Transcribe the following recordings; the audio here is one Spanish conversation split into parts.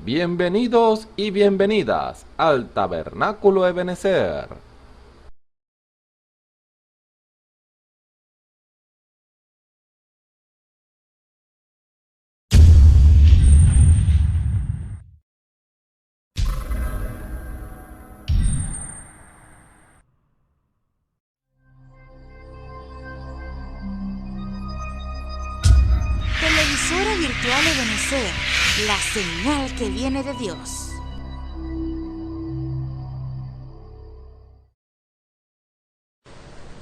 Bienvenidos y bienvenidas al Tabernáculo Ebenezer. Televisora virtual Ebenezer, la señal que viene de Dios.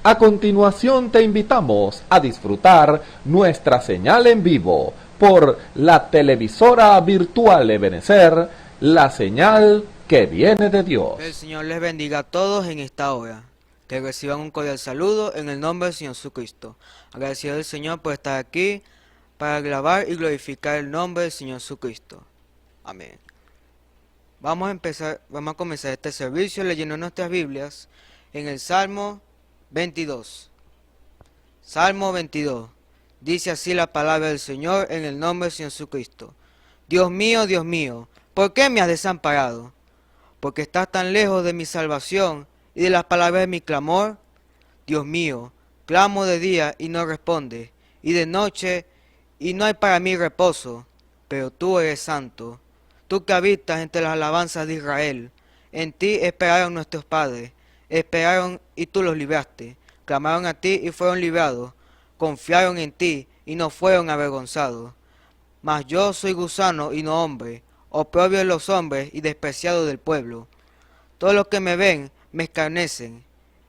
A continuación te invitamos a disfrutar nuestra señal en vivo por la televisora virtual Ebenezer, la señal que viene de Dios. El Señor les bendiga a todos en esta hora. Que reciban un cordial saludo en el nombre del Señor Jesucristo. Agradecido al Señor por estar aquí para grabar y glorificar el nombre del Señor Jesucristo. Amén. Vamos a comenzar este servicio leyendo nuestras Biblias en el Salmo 22. Salmo 22. Dice así la palabra del Señor en el nombre del Señor Jesucristo. Dios mío, ¿por qué me has desamparado? Porque estás tan lejos de mi salvación y de las palabras de mi clamor. Dios mío, clamo de día y no respondes, y de noche y no hay para mí reposo. Pero tú eres santo, tú que habitas entre las alabanzas de Israel. En ti esperaron nuestros padres, esperaron y tú los libraste. Clamaron a ti y fueron librados, confiaron en ti y no fueron avergonzados. Mas yo soy gusano y no hombre, oprobio de los hombres y despreciado del pueblo. Todos los que me ven me escarnecen,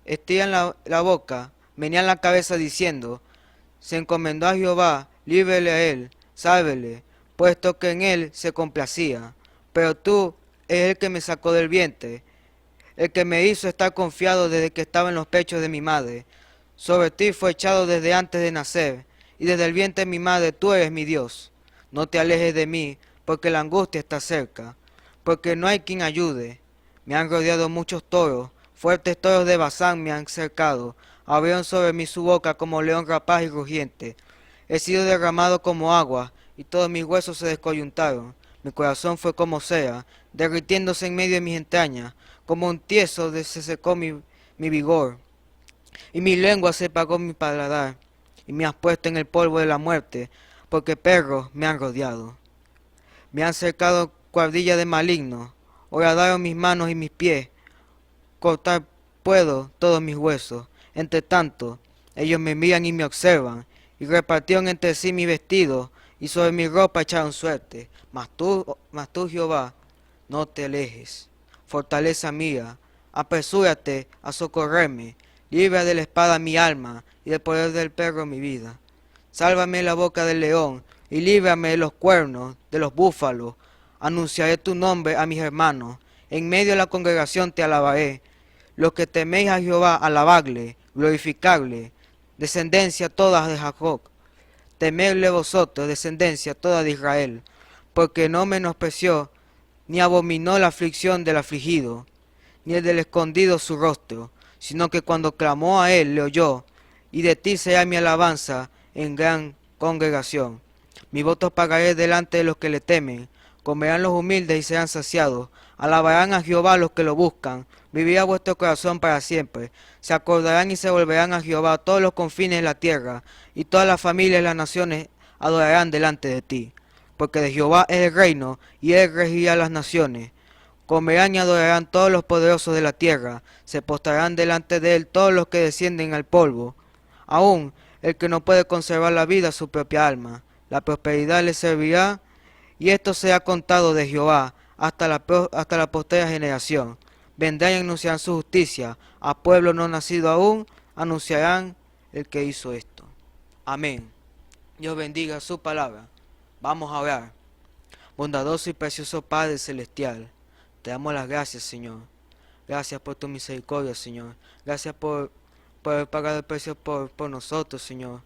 estiran la boca, menean la cabeza diciendo, se encomendó a Jehová, líbrele a él, sálvele, puesto que en él se complacía. Pero tú es el que me sacó del vientre, el que me hizo estar confiado desde que estaba en los pechos de mi madre. Sobre ti fue echado desde antes de nacer, y desde el vientre de mi madre tú eres mi Dios. No te alejes de mí, porque la angustia está cerca, porque no hay quien ayude. Me han rodeado muchos toros, fuertes toros de Basán me han cercado, abrieron sobre mí su boca como león rapaz y rugiente. He sido derramado como agua, y todos mis huesos se descoyuntaron. Mi corazón fue como cera, derritiéndose en medio de mis entrañas, como un tieso se secó mi vigor, y mi lengua se apagó mi paladar, y me has puesto en el polvo de la muerte, porque perros me han rodeado. Me han cercado cuadrilla de malignos, horadaron mis manos y mis pies, cortar puedo todos mis huesos. Entre tanto, ellos me miran y me observan, y repartieron entre sí mi vestido, y sobre mi ropa echaron suerte. Mas tú, Jehová, no te alejes. Fortaleza mía, apresúrate a socorrerme, libra de la espada mi alma, y del poder del perro mi vida. Sálvame de la boca del león, y líbrame de los cuernos de los búfalos. Anunciaré tu nombre a mis hermanos, en medio de la congregación te alabaré. Los que teméis a Jehová, alabadle, glorificadle, descendencia toda de Jacob. Temedle vosotros, descendencia toda de Israel, porque no menospreció, ni abominó la aflicción del afligido, ni el del escondido su rostro, sino que cuando clamó a él le oyó, y de ti sea mi alabanza en gran congregación. Mi voto pagaré delante de los que le temen, comerán los humildes y serán saciados, alabarán a Jehová los que lo buscan, vivirá vuestro corazón para siempre, se acordarán y se volverán a Jehová todos los confines de la tierra, y todas las familias de las naciones adorarán delante de ti. Porque de Jehová es el reino, y él regirá las naciones. Comerán y adorarán todos los poderosos de la tierra, se postrarán delante de él todos los que descienden al polvo. Aún el que no puede conservar la vida su propia alma, la prosperidad le servirá, y esto será contado de Jehová hasta la postrera generación. Vendrán y anunciarán su justicia, a pueblo no nacido aún, anunciarán el que hizo esto. Amén. Dios bendiga su palabra. Vamos a orar. Bondadoso y precioso Padre Celestial, te damos las gracias, Señor. Gracias por tu misericordia, Señor. Gracias por haber pagado el precio por nosotros, Señor.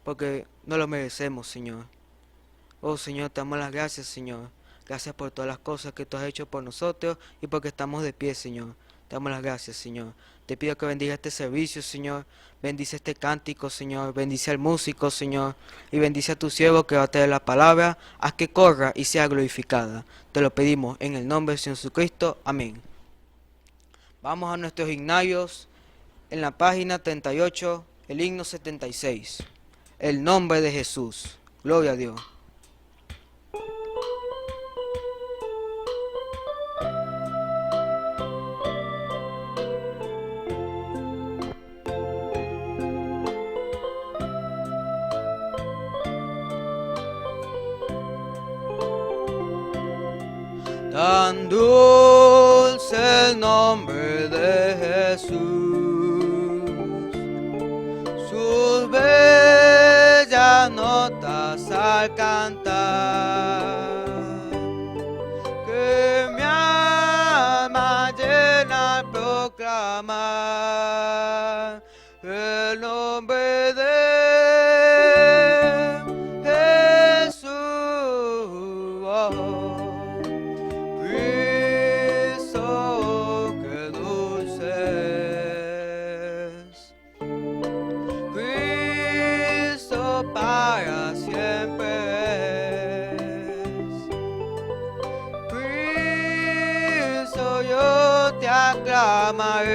Porque no lo merecemos, Señor. Oh, Señor, te damos las gracias, Señor. Gracias por todas las cosas que tú has hecho por nosotros y porque estamos de pie, Señor. Te damos las gracias, Señor. Te pido que bendiga este servicio, Señor. Bendice este cántico, Señor. Bendice al músico, Señor. Y bendice a tu siervo que va a traer la palabra. Haz que corra y sea glorificada. Te lo pedimos en el nombre del Señor Jesucristo. Amén. Vamos a nuestros himnarios. En la página 38, el himno 76. El nombre de Jesús. Gloria a Dios. Tan dulce el nombre de Jesús, sus bellas notas al cantar, que mi alma llena al proclamar el nombre de Jesús. Cristo, qué dulce es. Cristo para siempre es. Cristo, yo te aclamaré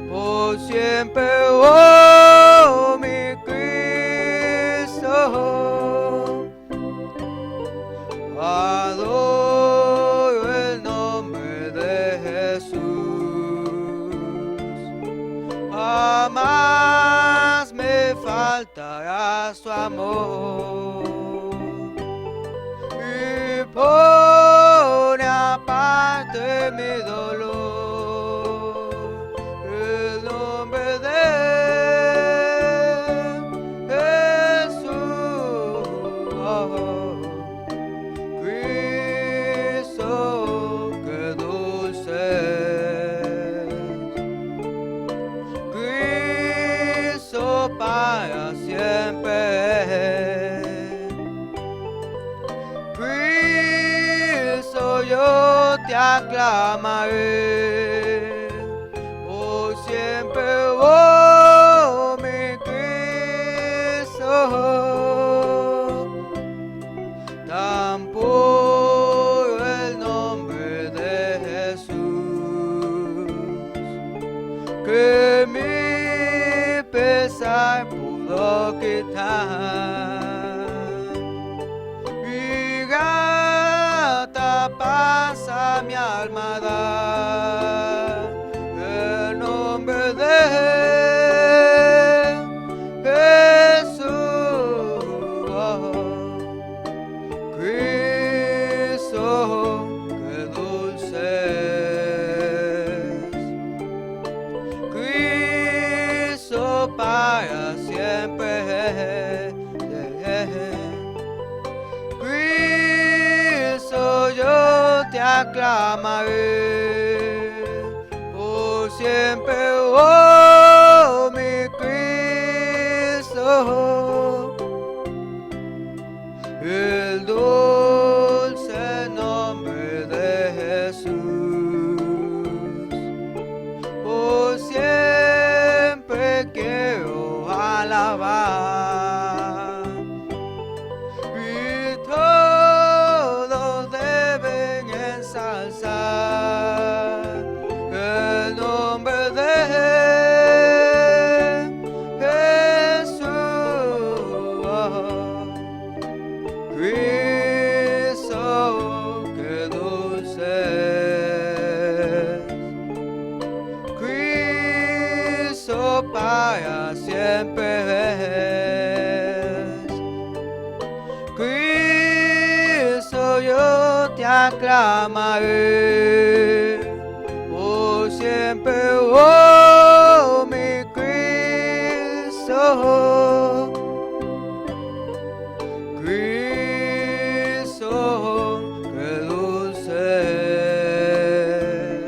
por siempre, oh mi Cristo. Adoro el nombre de Jesús, jamás me faltará su amor, y pone aparte mi dolor, el nombre de Jesús. Cristo, qué dulce es. Cristo para siempre es. Cristo, yo te aclamaré por siempre, oh mi Cristo. Tan puro el nombre de Jesús, que mi pesar pudo quitar, y grata paz a mi alma dar, el nombre de Jesús. Cristo, qué dulce es. Cristo para siempre es. Cristo, yo te aclamaré por siempre, oh mi Cristo. El dulce nombre de Jesús, por siempre quiero alabar, y todos deben ensalzar el nombre de Cristo, qué dulce es. Cristo para siempre es. Cristo, yo te aclamaré por siempre, oh mi Cristo. Cristo, qué dulce es.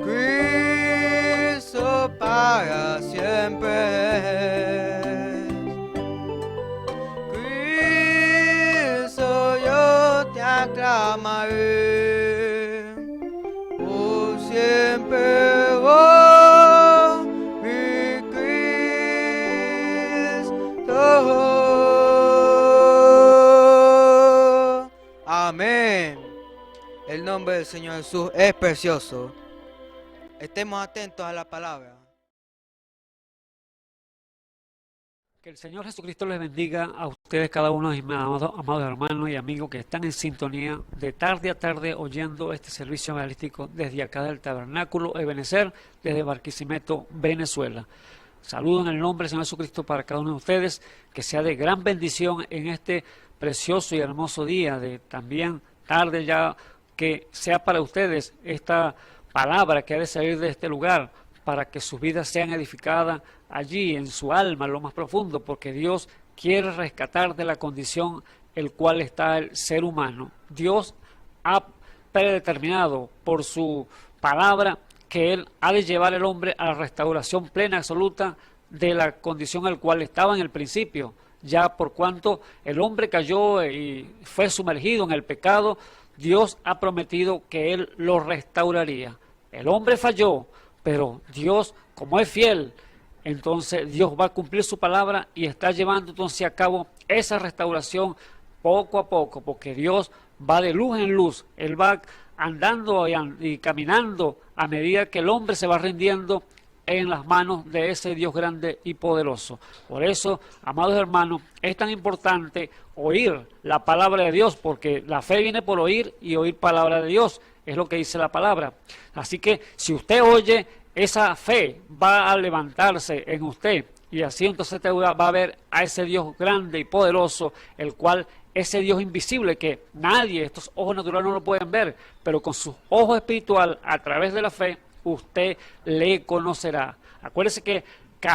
Cristo para siempre es. Cristo, yo te aclamaré Amén. El nombre del Señor Jesús es precioso. Estemos atentos a la palabra. Que el Señor Jesucristo les bendiga a ustedes, cada uno de mis amados hermanos y amigos que están en sintonía de tarde a tarde oyendo este servicio evangelístico desde acá del Tabernáculo Ebenecer, desde Barquisimeto, Venezuela. Saludo en el nombre del Señor Jesucristo para cada uno de ustedes, que sea de gran bendición en este precioso y hermoso día, de también tarde ya, que sea para ustedes esta palabra que ha de salir de este lugar, para que sus vidas sean edificadas allí en su alma, lo más profundo, porque Dios quiere rescatar de la condición el cual está el ser humano. Dios ha predeterminado por su palabra que Él ha de llevar al hombre a la restauración plena, absoluta de la condición al cual estaba en el principio. Ya por cuanto el hombre cayó y fue sumergido en el pecado, Dios ha prometido que Él lo restauraría. El hombre falló, pero Dios, como es fiel, entonces Dios va a cumplir su palabra y está llevando entonces a cabo esa restauración poco a poco, porque Dios va de luz en luz. Él va andando y caminando a medida que el hombre se va rindiendo en las manos de ese Dios grande y poderoso. Por eso, amados hermanos, es tan importante oír la palabra de Dios, porque la fe viene por oír y oír palabra de Dios. Es lo que dice la palabra. Así que si usted oye, esa fe va a levantarse en usted, y así entonces usted va a ver a ese Dios grande y poderoso, el cual, ese Dios invisible que nadie, estos ojos naturales no lo pueden ver, pero con sus ojos espirituales, a través de la fe, usted le conocerá. Acuérdese que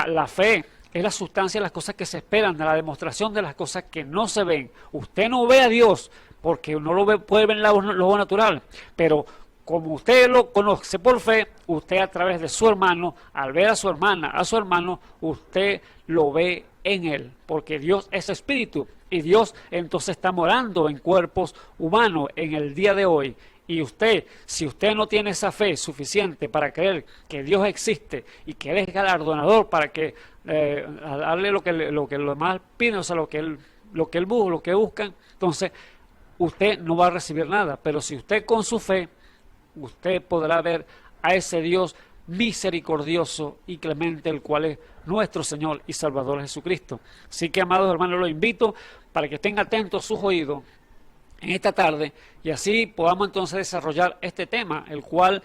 la fe es la sustancia de las cosas que se esperan, de la demostración de las cosas que no se ven. Usted no ve a Dios porque no lo ve, puede ver en lo ojo natural, pero como usted lo conoce por fe, usted a través de su hermano, al ver a su hermana, a su hermano, usted lo ve en él, porque Dios es espíritu y Dios entonces está morando en cuerpos humanos en el día de hoy. Y usted, si usted no tiene esa fe suficiente para creer que Dios existe y que Él es galardonador para que darle lo que los demás piden, o sea, lo que buscan, entonces usted no va a recibir nada. Pero si usted con su fe, usted podrá ver a ese Dios misericordioso y clemente, el cual es nuestro Señor y Salvador Jesucristo. Así que, amados hermanos, los invito para que estén atentos sus oídos en esta tarde y así podamos entonces desarrollar este tema, el cual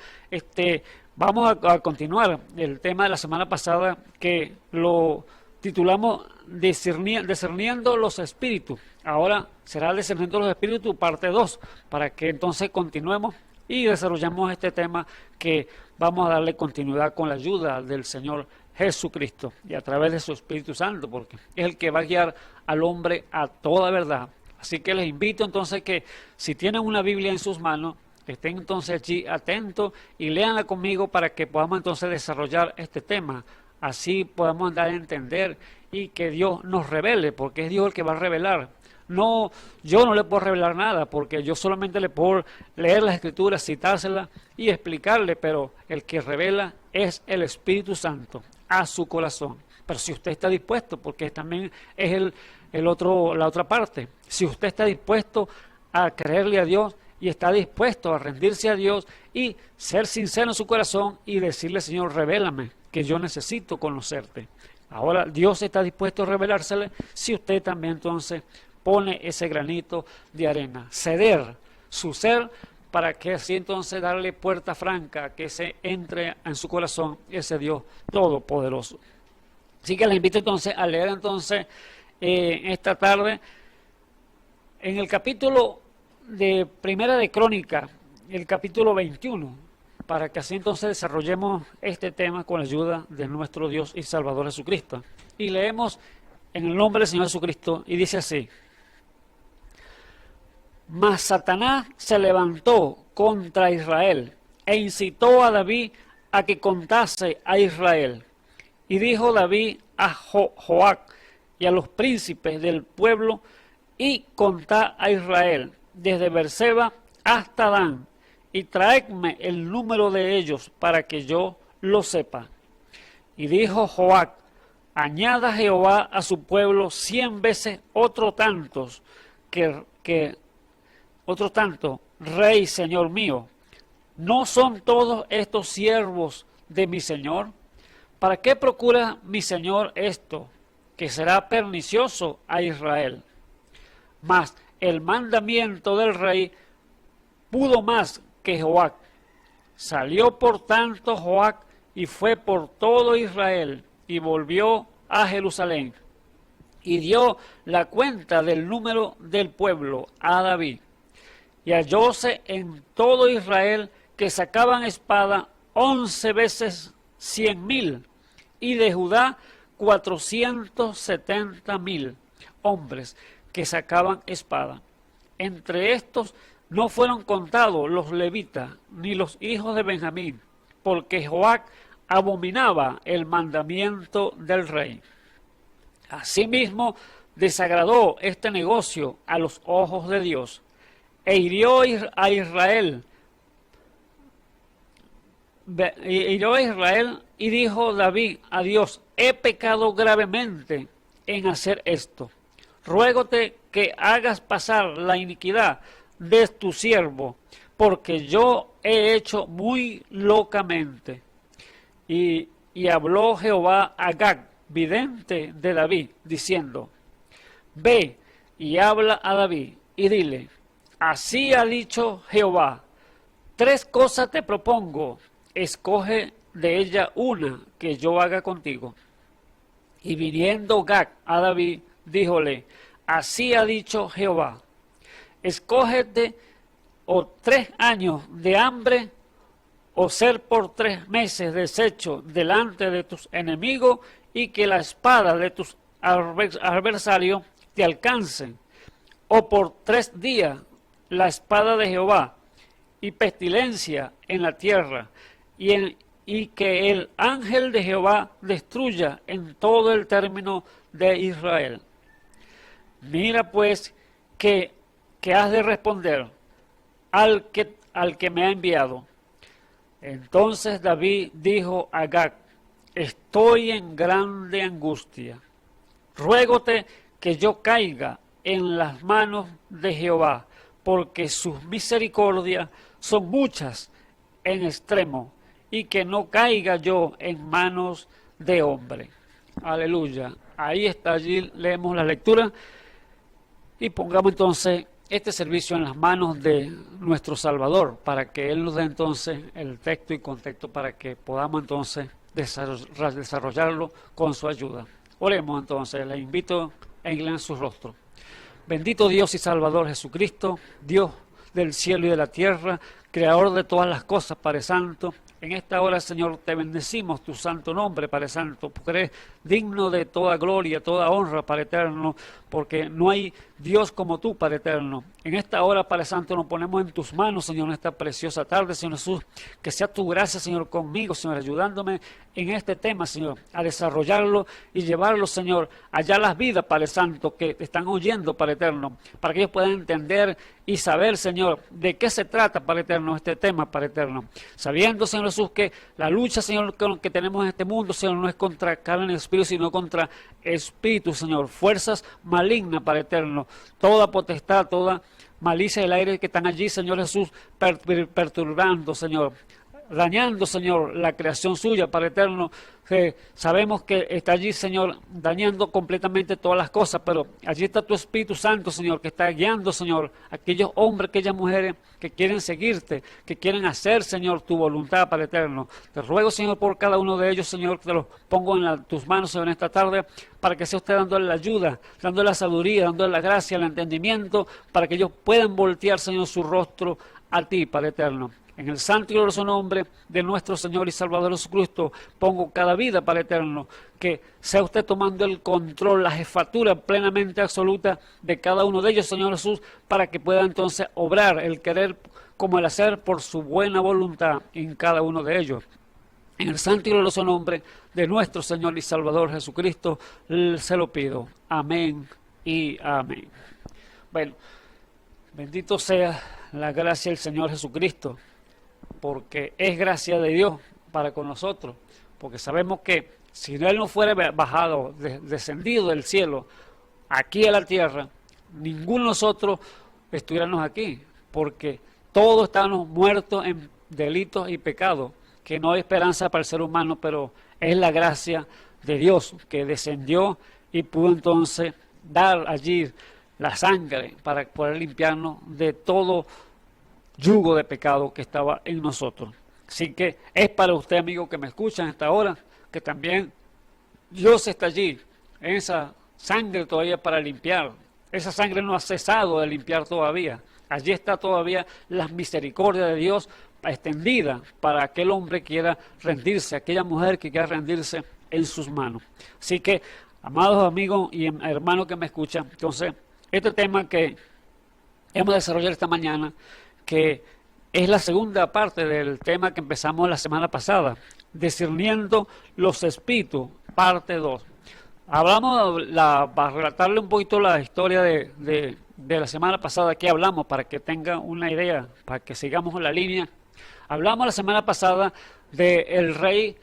vamos a continuar el tema de la semana pasada, que lo titulamos Discerniendo los Espíritus. Ahora será Discerniendo los Espíritus parte 2, para que entonces continuemos y desarrollamos este tema, que vamos a darle continuidad con la ayuda del Señor Jesucristo y a través de su Espíritu Santo, porque es el que va a guiar al hombre a toda verdad. Así que les invito entonces que, si tienen una Biblia en sus manos, estén entonces allí atentos y léanla conmigo para que podamos entonces desarrollar este tema. Así podamos dar a entender y que Dios nos revele, porque es Dios el que va a revelar. No, yo no le puedo revelar nada, porque yo solamente le puedo leer las Escrituras, citárselas y explicarle, pero el que revela es el Espíritu Santo a su corazón. Pero si usted está dispuesto, porque también es la otra parte, si usted está dispuesto a creerle a Dios y está dispuesto a rendirse a Dios y ser sincero en su corazón y decirle: Señor, revélame, que yo necesito conocerte. Ahora Dios está dispuesto a revelársele si usted también entonces pone ese granito de arena, ceder su ser, para que así entonces darle puerta franca, que se entre en su corazón ese Dios todopoderoso. Así que les invito entonces a leer entonces esta tarde en el capítulo de Primera de Crónica, el capítulo 21, para que así entonces desarrollemos este tema con la ayuda de nuestro Dios y Salvador Jesucristo. Y leemos en el nombre del Señor Jesucristo y dice así: Mas Satanás se levantó contra Israel e incitó a David a que contase a Israel. Y dijo David a Joab y a los príncipes del pueblo: y contad a Israel desde Beerseba hasta Dan, y traedme el número de ellos para que yo lo sepa. Y dijo Joab: añada Jehová a su pueblo 100 veces otros tantos que Otro tanto, Rey, Señor mío, ¿no son todos estos siervos de mi Señor? ¿Para qué procura mi Señor esto, que será pernicioso a Israel? Mas el mandamiento del rey pudo más que Joac. Salió por tanto Joac y fue por todo Israel y volvió a Jerusalén y dio la cuenta del número del pueblo a David. Y hallóse en todo Israel que sacaban espada 11 veces 100,000, y de Judá 470,000 hombres que sacaban espada. Entre estos no fueron contados los levitas ni los hijos de Benjamín, porque Joac abominaba el mandamiento del rey. Asimismo, desagradó este negocio a los ojos de Dios, e hirió a Israel. Y dijo David a Dios: he pecado gravemente en hacer esto. Ruégote que hagas pasar la iniquidad de tu siervo, porque yo he hecho muy locamente. Y habló Jehová a Gad, vidente de David, diciendo: ve y habla a David y dile: así ha dicho Jehová, 3 cosas te propongo, escoge de ella una que yo haga contigo. Y viniendo Gad a David, díjole: así ha dicho Jehová, escógete o 3 años de hambre, o ser por 3 meses deshecho delante de tus enemigos, y que la espada de tus adversarios te alcance, o por 3 días la espada de Jehová y pestilencia en la tierra, y que el ángel de Jehová destruya en todo el término de Israel. Mira pues que has de responder al que me ha enviado. Entonces David dijo a Gad: estoy en grande angustia. Ruégote que yo caiga en las manos de Jehová, porque sus misericordias son muchas en extremo, y que no caiga yo en manos de hombre. Aleluya. Ahí está, allí leemos la lectura y pongamos entonces este servicio en las manos de nuestro Salvador, para que Él nos dé entonces el texto y contexto para que podamos entonces desarrollarlo con su ayuda. Oremos entonces, le invito a inclinar su rostro. Bendito Dios y Salvador Jesucristo, Dios del cielo y de la tierra, Creador de todas las cosas, Padre Santo. En esta hora, Señor, te bendecimos tu santo nombre, Padre Santo, porque eres digno de toda gloria, toda honra, Padre Eterno, porque no hay Dios como tú, Padre Eterno. En esta hora, Padre Santo, nos ponemos en tus manos, Señor, en esta preciosa tarde, Señor Jesús, que sea tu gracia, Señor, conmigo, Señor, ayudándome en este tema, Señor, a desarrollarlo y llevarlo, Señor, allá a las vidas, Padre Santo, que te están oyendo, Padre Eterno, para que ellos puedan entender y saber, Señor, de qué se trata, Padre Eterno, este tema, Padre Eterno, sabiendo, Señor Jesús, que la lucha, Señor, que tenemos en este mundo, Señor, no es contra carne y espíritu, sino contra espíritu, Señor, fuerzas malignas, Padre Eterno, toda potestad, toda malicia del aire que están allí, Señor Jesús, perturbando, Señor, dañando, Señor, la creación suya, Padre Eterno. Sabemos que está allí, Señor, dañando completamente todas las cosas, pero allí está tu Espíritu Santo, Señor, que está guiando, Señor, a aquellos hombres, aquellas mujeres que quieren seguirte, que quieren hacer, Señor, tu voluntad, Padre Eterno. Te ruego, Señor, por cada uno de ellos, Señor, que te los pongo en tus manos, Señor, en esta tarde, para que sea usted dándole la ayuda, dándole la sabiduría, dándole la gracia, el entendimiento, para que ellos puedan voltear, Señor, su rostro a ti, Padre Eterno. En el santo y glorioso nombre de nuestro Señor y Salvador Jesucristo, pongo cada vida, Padre Eterno, que sea usted tomando el control, la jefatura plenamente absoluta de cada uno de ellos, Señor Jesús, para que pueda entonces obrar el querer como el hacer por su buena voluntad en cada uno de ellos. En el santo y glorioso nombre de nuestro Señor y Salvador Jesucristo, se lo pido. Amén y amén. Bueno, bendito sea la gracia del Señor Jesucristo, porque es gracia de Dios para con nosotros, porque sabemos que si Él no fuera bajado, descendido del cielo, aquí a la tierra, ninguno de nosotros estuviéramos aquí, porque todos estamos muertos en delitos y pecados, que no hay esperanza para el ser humano, pero es la gracia de Dios que descendió y pudo entonces dar allí la sangre para poder limpiarnos de todo yugo de pecado que estaba en nosotros. Así que es para usted, amigo, que me escuchan hasta ahora, que también Dios está allí, en esa sangre todavía para limpiar. Esa sangre no ha cesado de limpiar todavía. Allí está todavía la misericordia de Dios extendida para aquel hombre que quiera rendirse, aquella mujer que quiera rendirse en sus manos. Así que, amados amigos y hermanos que me escuchan, entonces, este tema que hemos desarrollado esta mañana, que es la segunda parte del tema que empezamos la semana pasada, discerniendo los espíritus, parte 2. Hablamos, para relatarle un poquito la historia de la semana pasada, que hablamos, para que tenga una idea, para que sigamos en la línea. Hablamos la semana pasada del rey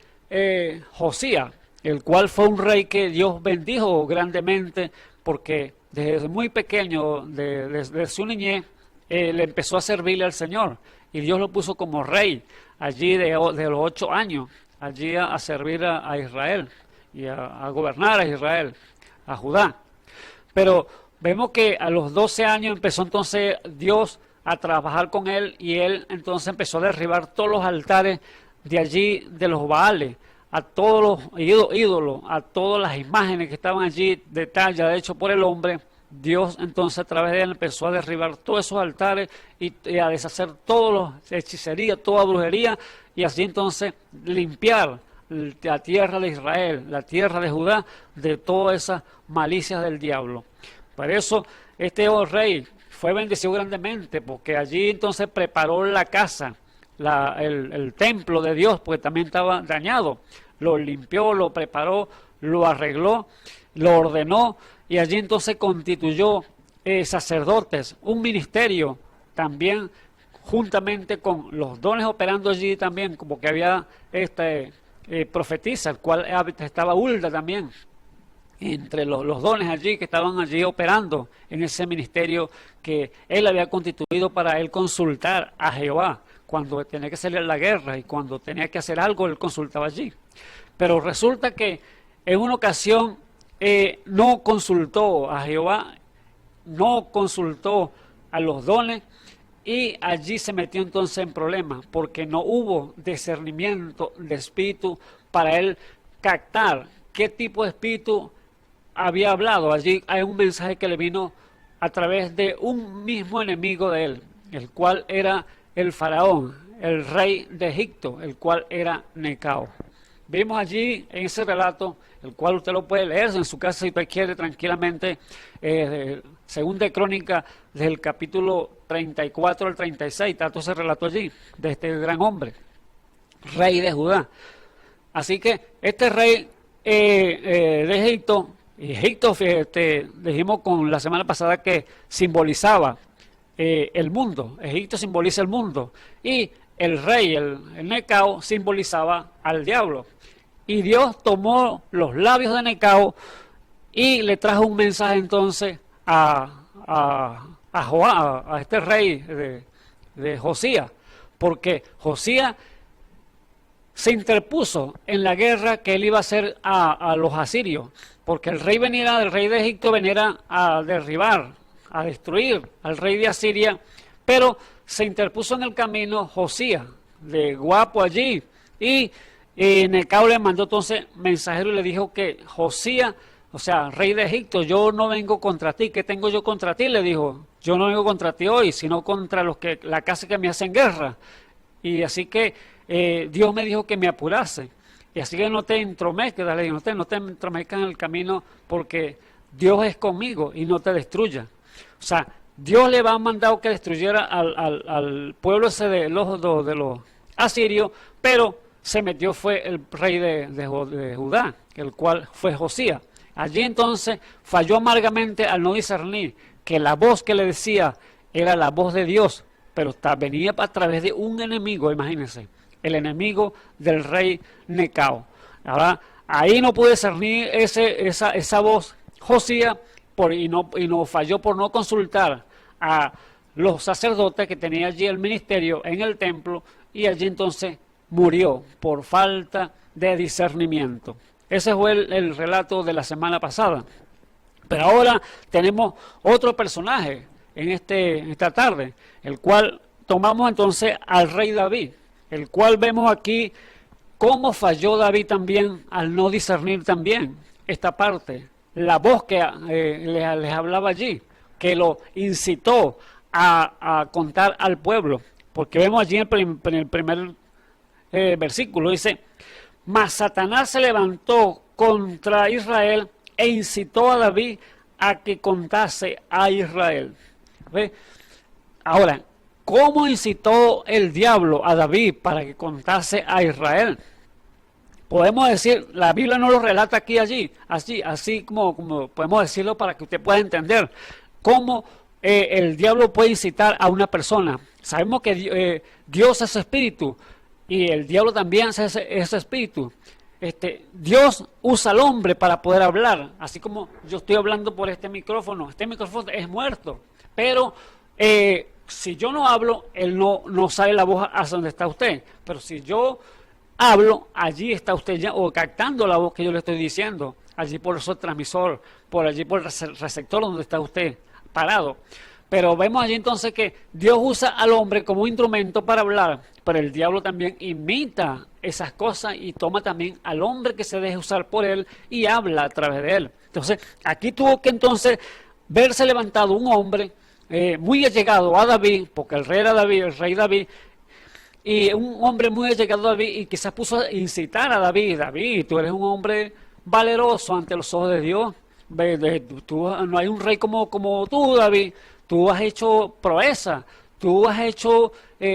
Josías, el cual fue un rey que Dios bendijo grandemente, porque desde muy pequeño, desde su niñez, le empezó a servirle al Señor, y Dios lo puso como rey, allí de los 8 años, allí a servir a Israel, y a gobernar a Israel, a Judá. Pero vemos que a los 12 años empezó entonces Dios a trabajar con él, y él entonces empezó a derribar todos los altares de allí, de los Baales, a todos los ídolos, a todas las imágenes que estaban allí de talla, hecho por el hombre. Dios entonces a través de él empezó a derribar todos esos altares y a deshacer todas las hechicerías, toda brujería, y así entonces limpiar la tierra de Israel, la tierra de Judá, de todas esas malicias del diablo. Por eso este rey fue bendecido grandemente, porque allí entonces preparó la casa, el templo de Dios, porque también estaba dañado. Lo limpió, lo preparó, lo arregló, lo ordenó, y allí entonces constituyó sacerdotes, un ministerio también, juntamente con los dones operando allí también, como que había profetisa, el cual estaba Hulda también, entre los dones allí que estaban allí operando en ese ministerio que él había constituido para él consultar a Jehová cuando tenía que salir a la guerra, y cuando tenía que hacer algo él consultaba allí. Pero resulta que en una ocasión no consultó a Jehová, no consultó a los dones, y allí se metió entonces en problemas, porque no hubo discernimiento de espíritu para él captar qué tipo de espíritu había hablado. Allí hay un mensaje que le vino a través de un mismo enemigo de él, el cual era el faraón, el rey de Egipto, el cual era Necao. Vimos allí en ese relato, el cual usted lo puede leer en su casa si usted quiere tranquilamente, según de Crónica, del capítulo 34 al 36, tanto se relató allí, de este gran hombre, rey de Judá. Así que este rey de Egipto, dijimos con la semana pasada que simbolizaba el mundo. Egipto simboliza el mundo, y el rey, el Necao, simbolizaba al diablo. Y Dios tomó los labios de Necao y le trajo un mensaje entonces a este rey de Josías, porque Josías se interpuso en la guerra que él iba a hacer a los asirios, porque el rey de Egipto venía a derribar, a destruir al rey de Asiria, pero se interpuso en el camino Josías, de guapo allí, y Necao le mandó entonces mensajero y le dijo que Josías, o sea, rey de Egipto, yo no vengo contra ti. ¿Qué tengo yo contra ti? Le dijo, yo no vengo contra ti hoy, sino contra la casa que me hacen guerra. Y así que Dios me dijo que me apurase. Y así que no te entromezcas, no te entromezcas en el camino, porque Dios es conmigo y no te destruya. O sea, Dios le ha mandado que destruyera al pueblo ese de los asirios, pero se metió fue el rey de Judá, el cual fue Josías. Allí entonces falló amargamente al no discernir que la voz que le decía era la voz de Dios, pero venía a través de un enemigo, imagínense, el enemigo del rey Necao. Ahora, ahí no pude discernir esa voz Josías, y no falló por no consultar a los sacerdotes que tenía allí el ministerio en el templo, y allí entonces murió por falta de discernimiento. Ese fue el relato de la semana pasada. Pero ahora tenemos otro personaje en esta tarde, el cual tomamos entonces al rey David, el cual vemos aquí cómo falló David también al no discernir también esta parte. La voz que les hablaba allí, que lo incitó a contar al pueblo, porque vemos allí en el primer versículo, dice: mas Satanás se levantó contra Israel e incitó a David a que contase a Israel. ¿Ve? Ahora, ¿cómo incitó el diablo a David para que contase a Israel? Podemos decir, la Biblia no lo relata aquí allí, así como podemos decirlo para que usted pueda entender cómo el diablo puede incitar a una persona. Sabemos que Dios es espíritu y el diablo también es espíritu. Dios usa al hombre para poder hablar, así como yo estoy hablando por este micrófono es muerto, pero si yo no hablo, él no sale la voz hacia donde está usted, pero si yo hablo, allí está usted ya, o captando la voz que yo le estoy diciendo, allí por el transmisor, por allí por el receptor donde está usted parado. Pero vemos allí entonces que Dios usa al hombre como un instrumento para hablar, pero el diablo también imita esas cosas y toma también al hombre que se deje usar por él y habla a través de él. Entonces, aquí tuvo que entonces verse levantado un hombre muy allegado a David, porque el rey era David, el rey David, y un hombre muy allegado a David, y quizás puso a incitar a David: David, tú eres un hombre valeroso ante los ojos de Dios, no hay un rey como tú, David. Tú has hecho proeza, tú has hecho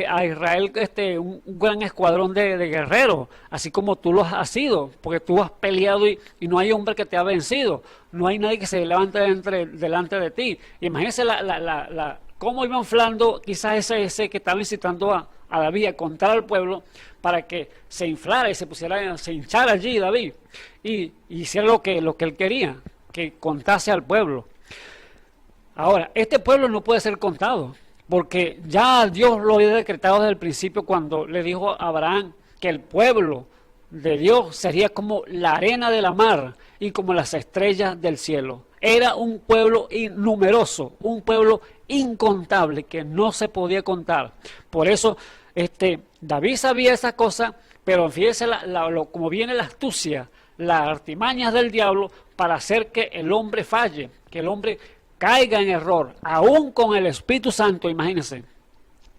a Israel un gran escuadrón de guerreros, así como tú lo has sido, porque tú has peleado y no hay hombre que te ha vencido, no hay nadie que se levante delante de ti. Imagínense cómo iba inflando quizás ese que estaba incitando a David a contar al pueblo para que se inflara y se hinchara allí David y hiciera lo que él quería, que contase al pueblo. Ahora, este pueblo no puede ser contado, porque ya Dios lo había decretado desde el principio cuando le dijo a Abraham que el pueblo de Dios sería como la arena de la mar y como las estrellas del cielo. Era un pueblo numeroso, un pueblo incontable que no se podía contar. Por eso David sabía esa cosa, pero fíjese como viene la astucia, las artimañas del diablo para hacer que el hombre falle, que el hombre caiga en error, aún con el Espíritu Santo, imagínense,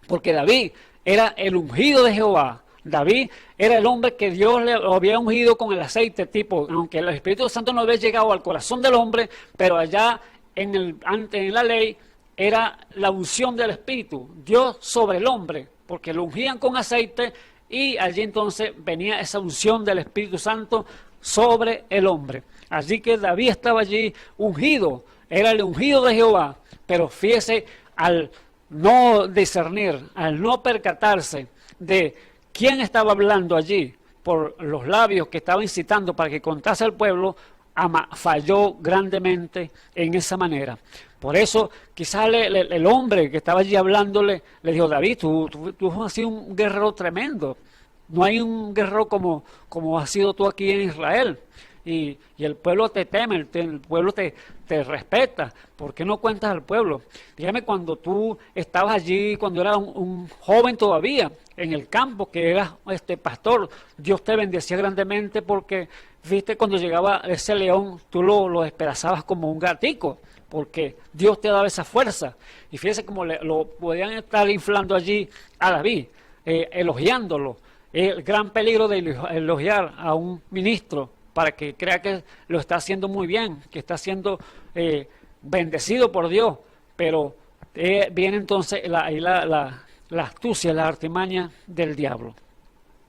porque David era el ungido de Jehová. David era el hombre que Dios le había ungido con el aceite, aunque el Espíritu Santo no había llegado al corazón del hombre, pero allá en la ley era la unción del Espíritu, Dios sobre el hombre, porque lo ungían con aceite y allí entonces venía esa unción del Espíritu Santo sobre el hombre. Así que David estaba allí ungido, era el ungido de Jehová, pero fíjese, al no discernir, al no percatarse de quién estaba hablando allí por los labios que estaba incitando para que contase al pueblo, falló grandemente en esa manera. Por eso quizás el hombre que estaba allí hablándole le dijo: David, tú has sido un guerrero tremendo, no hay un guerrero como has sido tú aquí en Israel. Y el pueblo te teme, el pueblo te respeta. ¿Por qué no cuentas al pueblo? Dígame, cuando tú estabas allí, cuando eras un joven todavía, en el campo, que eras pastor, Dios te bendecía grandemente porque, viste, cuando llegaba ese león, tú lo despedazabas como un gatico, porque Dios te daba esa fuerza. Y fíjese cómo lo podían estar inflando allí a David, elogiándolo. El gran peligro de elogiar a un ministro, para que crea que lo está haciendo muy bien, que está siendo bendecido por Dios, pero viene entonces la astucia, la artimaña del diablo.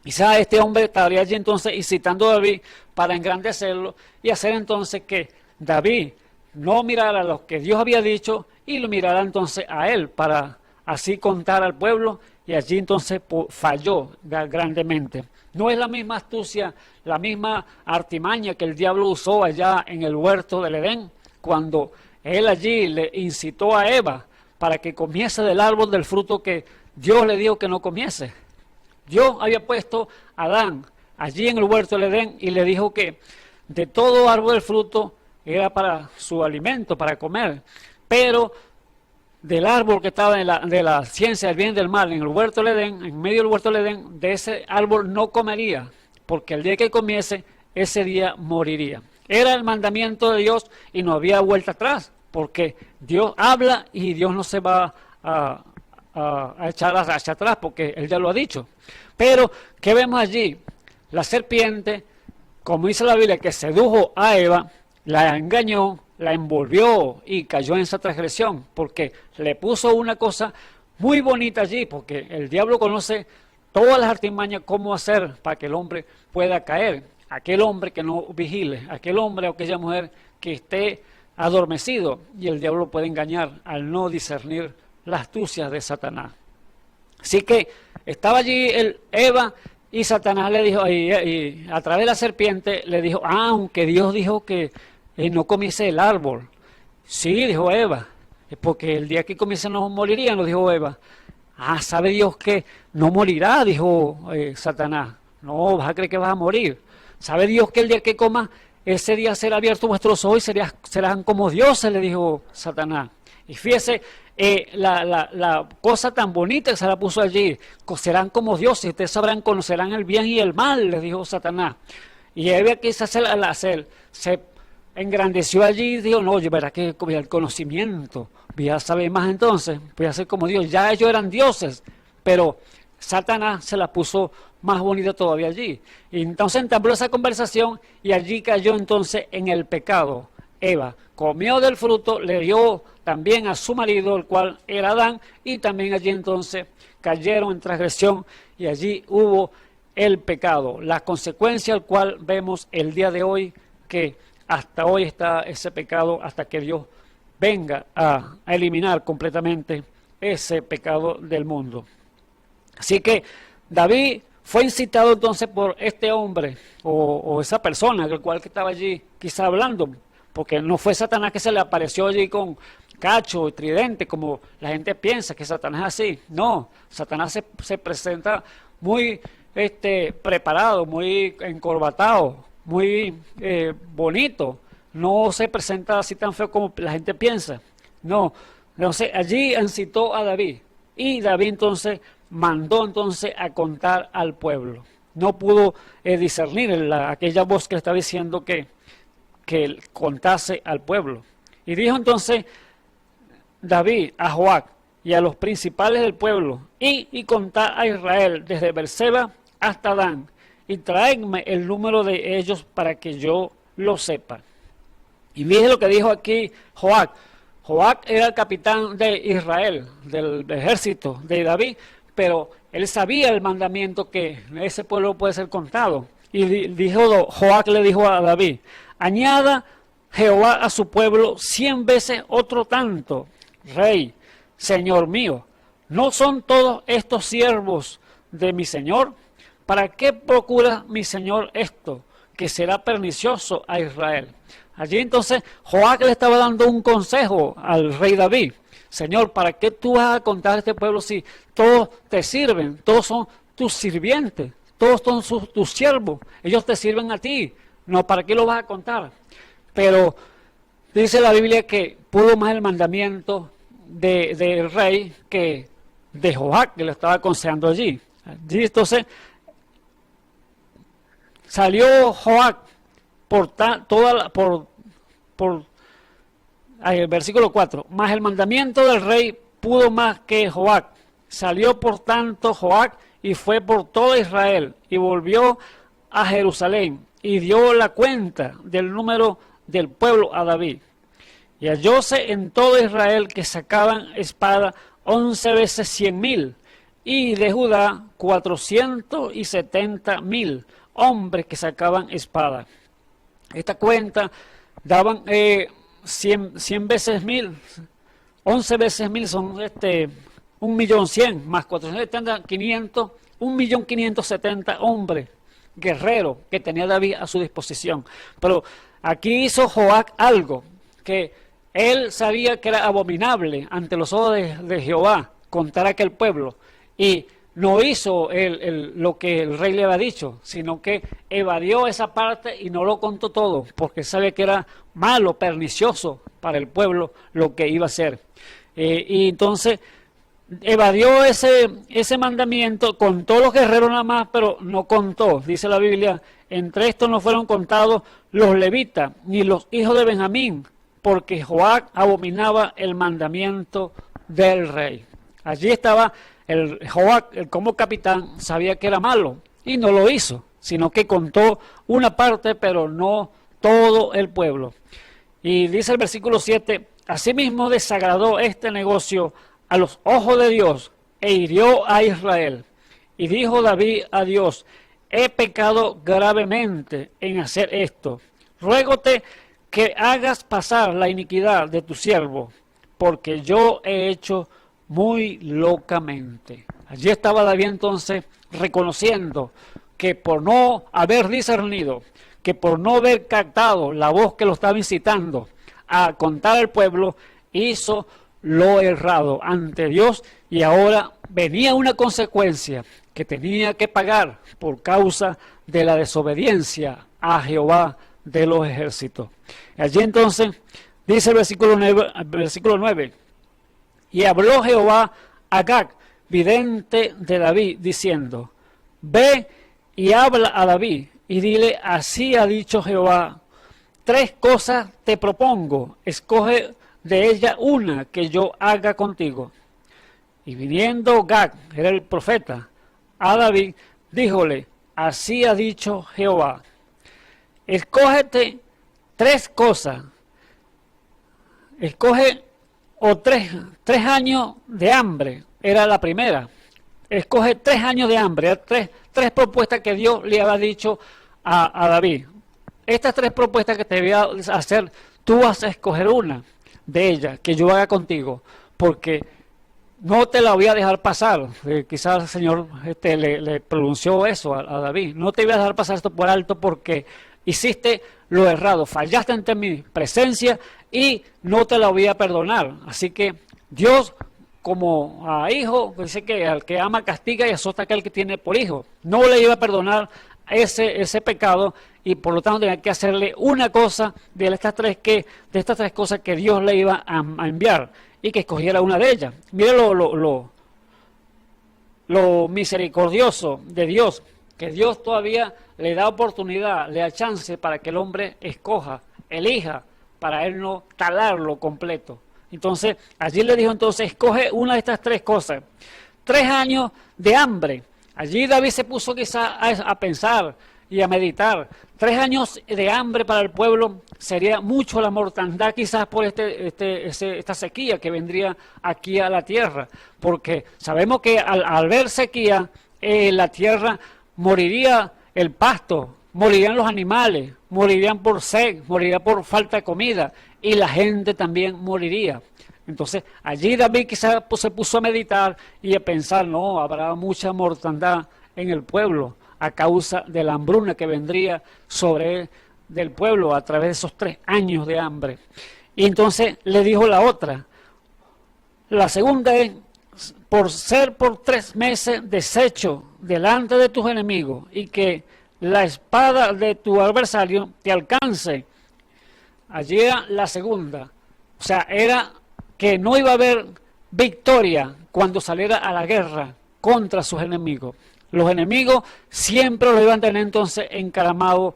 Quizás este hombre estaría allí entonces incitando a David para engrandecerlo y hacer entonces que David no mirara lo que Dios había dicho y lo mirara entonces a él para así contar al pueblo, y allí entonces falló grandemente. No es la misma astucia, la misma artimaña que el diablo usó allá en el huerto del Edén, cuando él allí le incitó a Eva para que comiese del árbol del fruto que Dios le dijo que no comiese. Dios había puesto a Adán allí en el huerto del Edén y le dijo que de todo árbol del fruto era para su alimento, para comer, pero del árbol que estaba de la ciencia del bien y del mal en el huerto del Edén, en medio del huerto del Edén, de ese árbol no comería, porque el día que comiese, ese día moriría. Era el mandamiento de Dios y no había vuelta atrás, porque Dios habla y Dios no se va a echar hacia atrás, porque Él ya lo ha dicho. Pero, ¿qué vemos allí? La serpiente, como dice la Biblia, que sedujo a Eva, la engañó, la envolvió y cayó en esa transgresión, porque le puso una cosa muy bonita allí, porque el diablo conoce todas las artimañas, cómo hacer para que el hombre pueda caer. Aquel hombre que no vigile, aquel hombre o aquella mujer que esté adormecido, y el diablo puede engañar al no discernir la astucia de Satanás. Así que estaba allí Eva y Satanás le dijo, y a través de la serpiente le dijo, aunque Dios dijo que no comiese el árbol. Sí, dijo Eva, porque el día que comiese no moriría, nos dijo Eva. ¿Sabe Dios que no morirá? Dijo Satanás. No, vas a creer que vas a morir. ¿Sabe Dios que el día que coma, ese día será abierto vuestros ojos y serán como dioses? Le dijo Satanás. Y fíjese, la cosa tan bonita que se la puso allí, serán como dioses, ustedes sabrán, conocerán el bien y el mal, le dijo Satanás. Y Eva quiso hacer, se engrandeció allí y dijo, no, yo verá que el conocimiento, voy a saber más entonces, voy a ser como Dios. Ya ellos eran dioses, pero Satanás se la puso más bonita todavía allí. Y entonces entabló esa conversación y allí cayó entonces en el pecado. Eva comió del fruto, le dio también a su marido, el cual era Adán, y también allí entonces cayeron en transgresión y allí hubo el pecado. La consecuencia al cual vemos el día de hoy, que hasta hoy está ese pecado, hasta que Dios venga a eliminar completamente ese pecado del mundo. Así que David fue incitado entonces por este hombre o esa persona, el cual que estaba allí quizá hablando, porque no fue Satanás que se le apareció allí con cacho y tridente, como la gente piensa que Satanás es así. No, Satanás se presenta muy preparado, muy encorbatado, muy bonito. No se presenta así tan feo como la gente piensa. No, entonces allí incitó a David. Y David entonces mandó entonces a contar al pueblo. No pudo discernir aquella voz que le estaba diciendo que contase al pueblo. Y dijo entonces David a Joab y a los principales del pueblo, y contad a Israel desde Berseba hasta Dan, y traedme el número de ellos para que yo lo sepa. Y mire lo que dijo aquí Joab. Joab era el capitán de Israel, del ejército de David, pero él sabía el mandamiento que ese pueblo puede ser contado. Y Joab le dijo a David, añada Jehová a su pueblo 100 veces otro tanto, rey, señor mío. ¿No son todos estos siervos de mi señor? ¿Para qué procura mi señor esto, que será pernicioso a Israel? Allí entonces Joab le estaba dando un consejo al rey David. Señor, ¿para qué tú vas a contar a este pueblo si todos te sirven? Todos son tus sirvientes, todos son tus siervos, ellos te sirven a ti. No, ¿para qué lo vas a contar? Pero dice la Biblia que pudo más el mandamiento del rey que de Joab, que lo estaba aconsejando allí. Allí entonces salió Joab el versículo 4, mas el mandamiento del rey pudo más que Joab. Salió por tanto Joab y fue por todo Israel y volvió a Jerusalén y dio la cuenta del número del pueblo a David. Y hallóse en todo Israel que sacaban espada 11 veces 100,000, y de Judá 470,000 hombres que sacaban espada. Esta cuenta daban 100 veces 1,000, 11 veces 1,000 son 1.100.000, más 470, 500, 1.570.000 hombres guerreros que tenía David a su disposición. Pero aquí hizo Joab algo, que Él sabía que era abominable ante los ojos de Jehová contar a aquel pueblo, y no hizo lo que el rey le había dicho, sino que evadió esa parte y no lo contó todo, porque sabía que era malo, pernicioso para el pueblo lo que iba a hacer. Y entonces evadió ese mandamiento, contó los guerreros nada más, pero no contó, dice la Biblia, entre estos no fueron contados los levitas, ni los hijos de Benjamín, porque Joab abominaba el mandamiento del rey. Allí estaba Joab, como capitán, sabía que era malo, y no lo hizo, sino que contó una parte, pero no todo el pueblo. Y dice el versículo 7, asimismo desagradó este negocio a los ojos de Dios, e hirió a Israel. Y dijo David a Dios, he pecado gravemente en hacer esto. Ruégote que hagas pasar la iniquidad de tu siervo, porque yo he hecho muy locamente. Allí estaba David entonces reconociendo que por no haber discernido, que por no haber captado la voz que lo estaba incitando a contar al pueblo, hizo lo errado ante Dios, y ahora venía una consecuencia que tenía que pagar por causa de la desobediencia a Jehová de los ejércitos. Allí entonces dice el versículo 9, y habló Jehová a Gad, vidente de David, diciendo, ve y habla a David, y dile, así ha dicho Jehová, 3 cosas te propongo, escoge de ella una que yo haga contigo. Y viniendo Gad, era el profeta, a David, díjole, así ha dicho Jehová, escógete 3 cosas, escoge o 3 años de hambre, era la primera, escoge 3 años de hambre, 3 propuestas que Dios le había dicho a David. Estas 3 propuestas que te voy a hacer, tú vas a escoger una de ellas que yo haga contigo, porque no te la voy a dejar pasar. Quizás el Señor le pronunció eso a David, no te voy a dejar pasar esto por alto porque hiciste lo errado, fallaste ante mi presencia y no te la voy a perdonar. Así que Dios, como a hijo, dice que al que ama castiga y azota a aquel que tiene por hijo. No le iba a perdonar ese pecado, y por lo tanto tenía que hacerle una cosa de estas 3 cosas que Dios le iba a enviar, y que escogiera una de ellas. Mire lo misericordioso de Dios, que Dios todavía le da oportunidad, le da chance para que el hombre escoja, elija, para él no talarlo completo. Entonces, allí le dijo entonces, escoge una de estas 3 cosas. 3 años de hambre. Allí David se puso quizá a pensar y a meditar. 3 años de hambre para el pueblo sería mucho la mortandad quizás por esta sequía que vendría aquí a la tierra, porque sabemos que al ver sequía, la tierra moriría, el pasto, morirían los animales, morirían por sed, moriría por falta de comida, y la gente también moriría. Entonces allí David quizás se puso a meditar y a pensar, no, habrá mucha mortandad en el pueblo a causa de la hambruna que vendría sobre él, del pueblo, a través de esos 3 años de hambre. Y entonces le dijo la otra, la segunda es, por ser por 3 meses deshecho delante de tus enemigos, y que la espada de tu adversario te alcance. Allí era la segunda, o sea, era que no iba a haber victoria cuando saliera a la guerra contra sus enemigos. Los enemigos siempre lo iban a tener entonces encaramado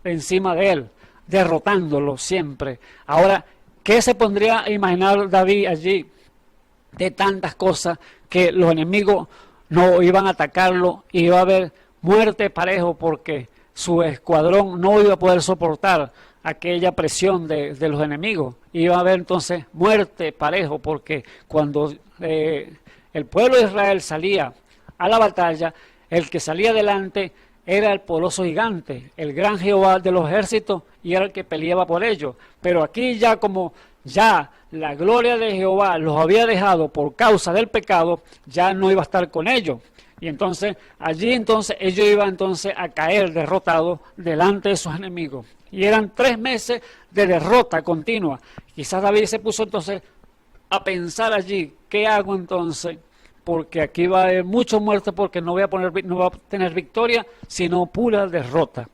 encima de él, derrotándolo siempre. Ahora, ¿qué se pondría a imaginar David allí de tantas cosas? Que los enemigos no iban a atacarlo, y iba a haber muerte parejo, porque su escuadrón no iba a poder soportar aquella presión de los enemigos. Iba a haber entonces muerte parejo, porque cuando el pueblo de Israel salía a la batalla, el que salía adelante era el poderoso gigante, el gran Jehová de los ejércitos, y era el que peleaba por ellos. Pero aquí ya, como ya la gloria de Jehová los había dejado por causa del pecado, ya no iba a estar con ellos. Y entonces, allí entonces ellos iban entonces a caer derrotados delante de sus enemigos. Y eran 3 meses de derrota continua. Quizás David se puso entonces a pensar allí, ¿qué hago entonces? Porque aquí va a haber muchos muertos, porque no voy a tener victoria, sino pura derrota.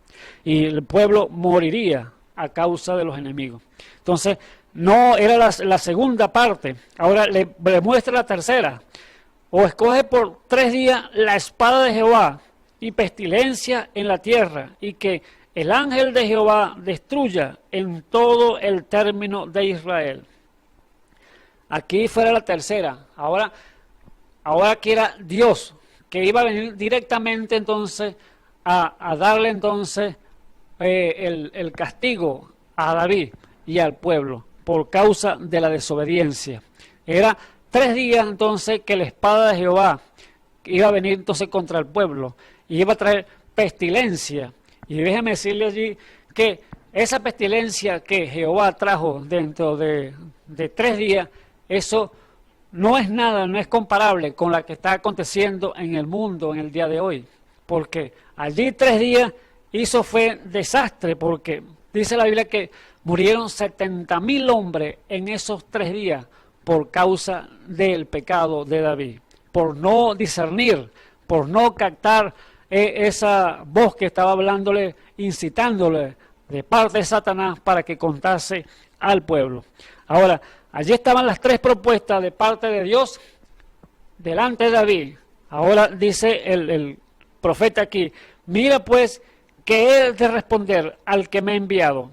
Y el pueblo moriría a causa de los enemigos. Entonces, no era la segunda parte. Ahora le muestra la tercera. O escoge por 3 días la espada de Jehová y pestilencia en la tierra, y que el ángel de Jehová destruya en todo el término de Israel. Aquí fuera la tercera. Ahora que era Dios, que iba a venir directamente entonces a darle entonces el castigo a David y al pueblo por causa de la desobediencia. Era 3 días entonces que la espada de Jehová iba a venir entonces contra el pueblo y iba a traer pestilencia. Y déjeme decirle allí que esa pestilencia que Jehová trajo dentro de 3 días, eso no es nada, no es comparable con la que está aconteciendo en el mundo en el día de hoy. Porque allí 3 días fue desastre, porque dice la Biblia que murieron 70,000 hombres en esos 3 días por causa del pecado de David, por no discernir, por no captar esa voz que estaba hablándole, incitándole de parte de Satanás para que contase al pueblo. Ahora, allí estaban las 3 propuestas de parte de Dios delante de David. Ahora dice el profeta aquí, mira pues que he de responder al que me ha enviado.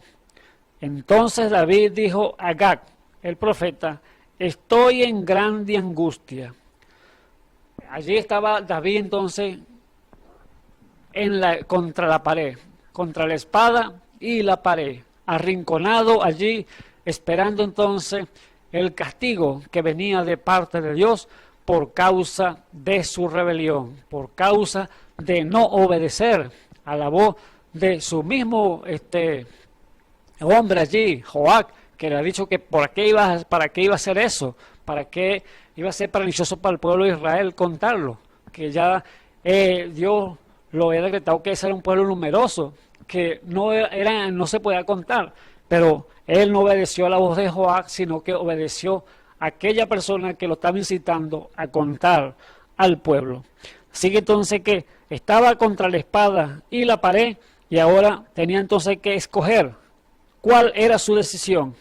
Entonces David dijo a Gad, el profeta, estoy en grande angustia. Allí estaba David entonces contra la pared, contra la espada y la pared, arrinconado allí, esperando entonces el castigo que venía de parte de Dios por causa de su rebelión, por causa de no obedecer a la voz de su mismo hombre allí, Joab, que le ha dicho que para qué iba a hacer eso, para qué iba a ser pernicioso para el pueblo de Israel contarlo, que ya Dios lo había decretado que ese era un pueblo numeroso, que no se podía contar, pero él no obedeció a la voz de Joab, sino que obedeció a aquella persona que lo estaba incitando a contar al pueblo. Así que entonces que estaba contra la espada y la pared, y ahora tenía entonces que escoger cuál era su decisión.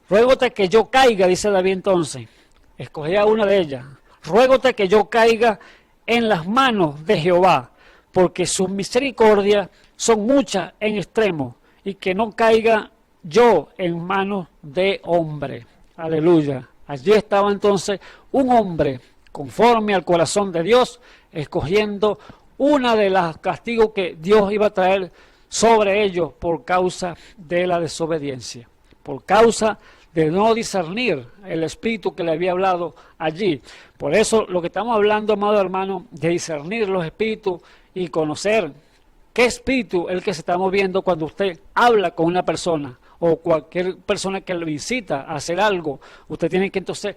Ruégote que yo caiga, dice David entonces, escogía una de ellas, ruégote que yo caiga en las manos de Jehová, porque sus misericordias son muchas en extremo, y que no caiga yo en manos de hombre. Aleluya. Allí estaba entonces un hombre conforme al corazón de Dios, escogiendo una de las castigos que Dios iba a traer sobre ellos por causa de la desobediencia, por causa de no discernir el espíritu que le había hablado allí. Por eso lo que estamos hablando, amado hermano, de discernir los espíritus y conocer qué espíritu es el que se está moviendo cuando usted habla con una persona o cualquier persona que lo incita a hacer algo. Usted tiene que entonces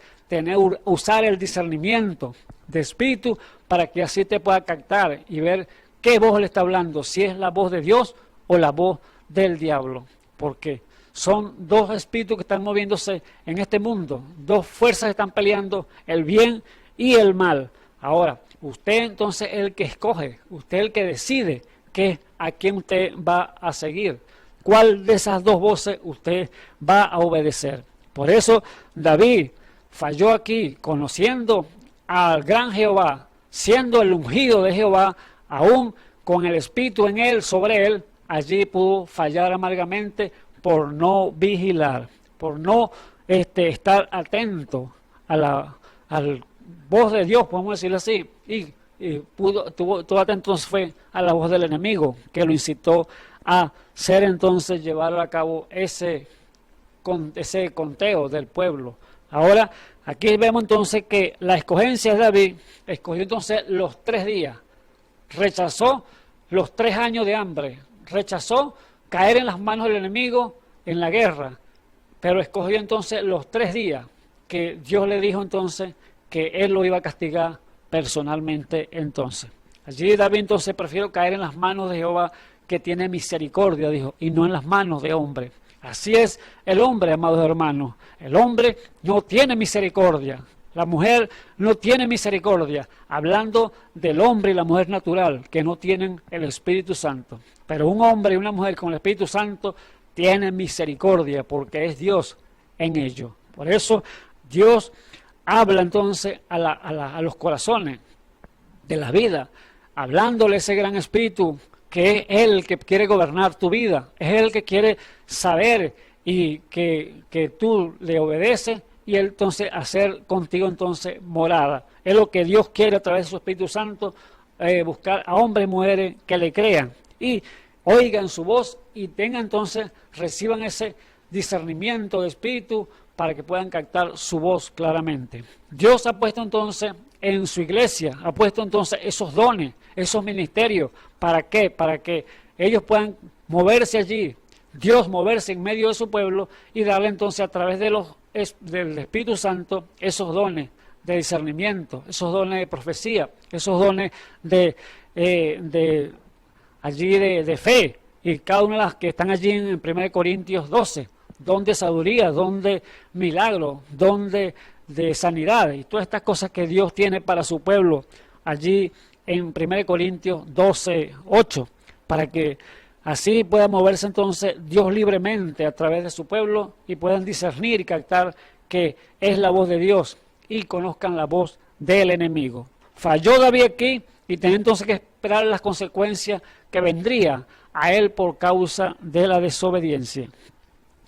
usar el discernimiento de espíritu para que así te pueda captar y ver qué voz le está hablando, si es la voz de Dios o la voz del diablo. Porque son 2 espíritus que están moviéndose en este mundo, 2 fuerzas están peleando, el bien y el mal. Ahora, usted entonces es el que escoge, usted es el que decide a quién usted va a seguir, cuál de esas 2 voces usted va a obedecer. Por eso David falló aquí, conociendo al gran Jehová, siendo el ungido de Jehová, aún con el espíritu en él, sobre él, allí pudo fallar amargamente por no vigilar, por no estar atento a la voz de Dios, podemos decirlo así, y tuvo atento fue a la voz del enemigo, que lo incitó a llevar a cabo ese conteo del pueblo. Ahora, aquí vemos entonces que la escogencia de David escogió entonces los 3 días, rechazó los 3 años de hambre, rechazó caer en las manos del enemigo en la guerra, pero escogió entonces los 3 días que Dios le dijo entonces que él lo iba a castigar personalmente entonces. Allí David entonces prefiero caer en las manos de Jehová, que tiene misericordia, dijo, y no en las manos de hombre. Así es el hombre, amados hermanos. El hombre no tiene misericordia. La mujer no tiene misericordia. Hablando del hombre y la mujer natural, que no tienen el Espíritu Santo. Pero un hombre y una mujer con el Espíritu Santo tienen misericordia, porque es Dios en ellos. Por eso Dios habla entonces a los corazones de la vida, hablándole ese gran Espíritu, que es Él el que quiere gobernar tu vida, es Él el que quiere saber y que tú le obedeces, y Él entonces hacer contigo entonces morada. Es lo que Dios quiere a través de su Espíritu Santo, buscar a hombres y mujeres que le crean y oigan su voz y tengan entonces, reciban ese discernimiento de espíritu para que puedan captar su voz claramente. Dios ha puesto entonces en su iglesia, ha puesto entonces esos dones, esos ministerios. ¿Para qué? Para que ellos puedan moverse allí, Dios moverse en medio de su pueblo y darle entonces a través de del Espíritu Santo esos dones de discernimiento, esos dones de profecía, esos dones de fe, y cada una de las que están allí en 1 Corintios 12, don de sabiduría, don de milagro, don de sanidad, y todas estas cosas que Dios tiene para su pueblo allí en 1 Corintios 12, 8, para que así pueda moverse entonces Dios libremente a través de su pueblo y puedan discernir y captar que es la voz de Dios y conozcan la voz del enemigo. Falló David aquí y tenía entonces que esperar las consecuencias que vendría a él por causa de la desobediencia.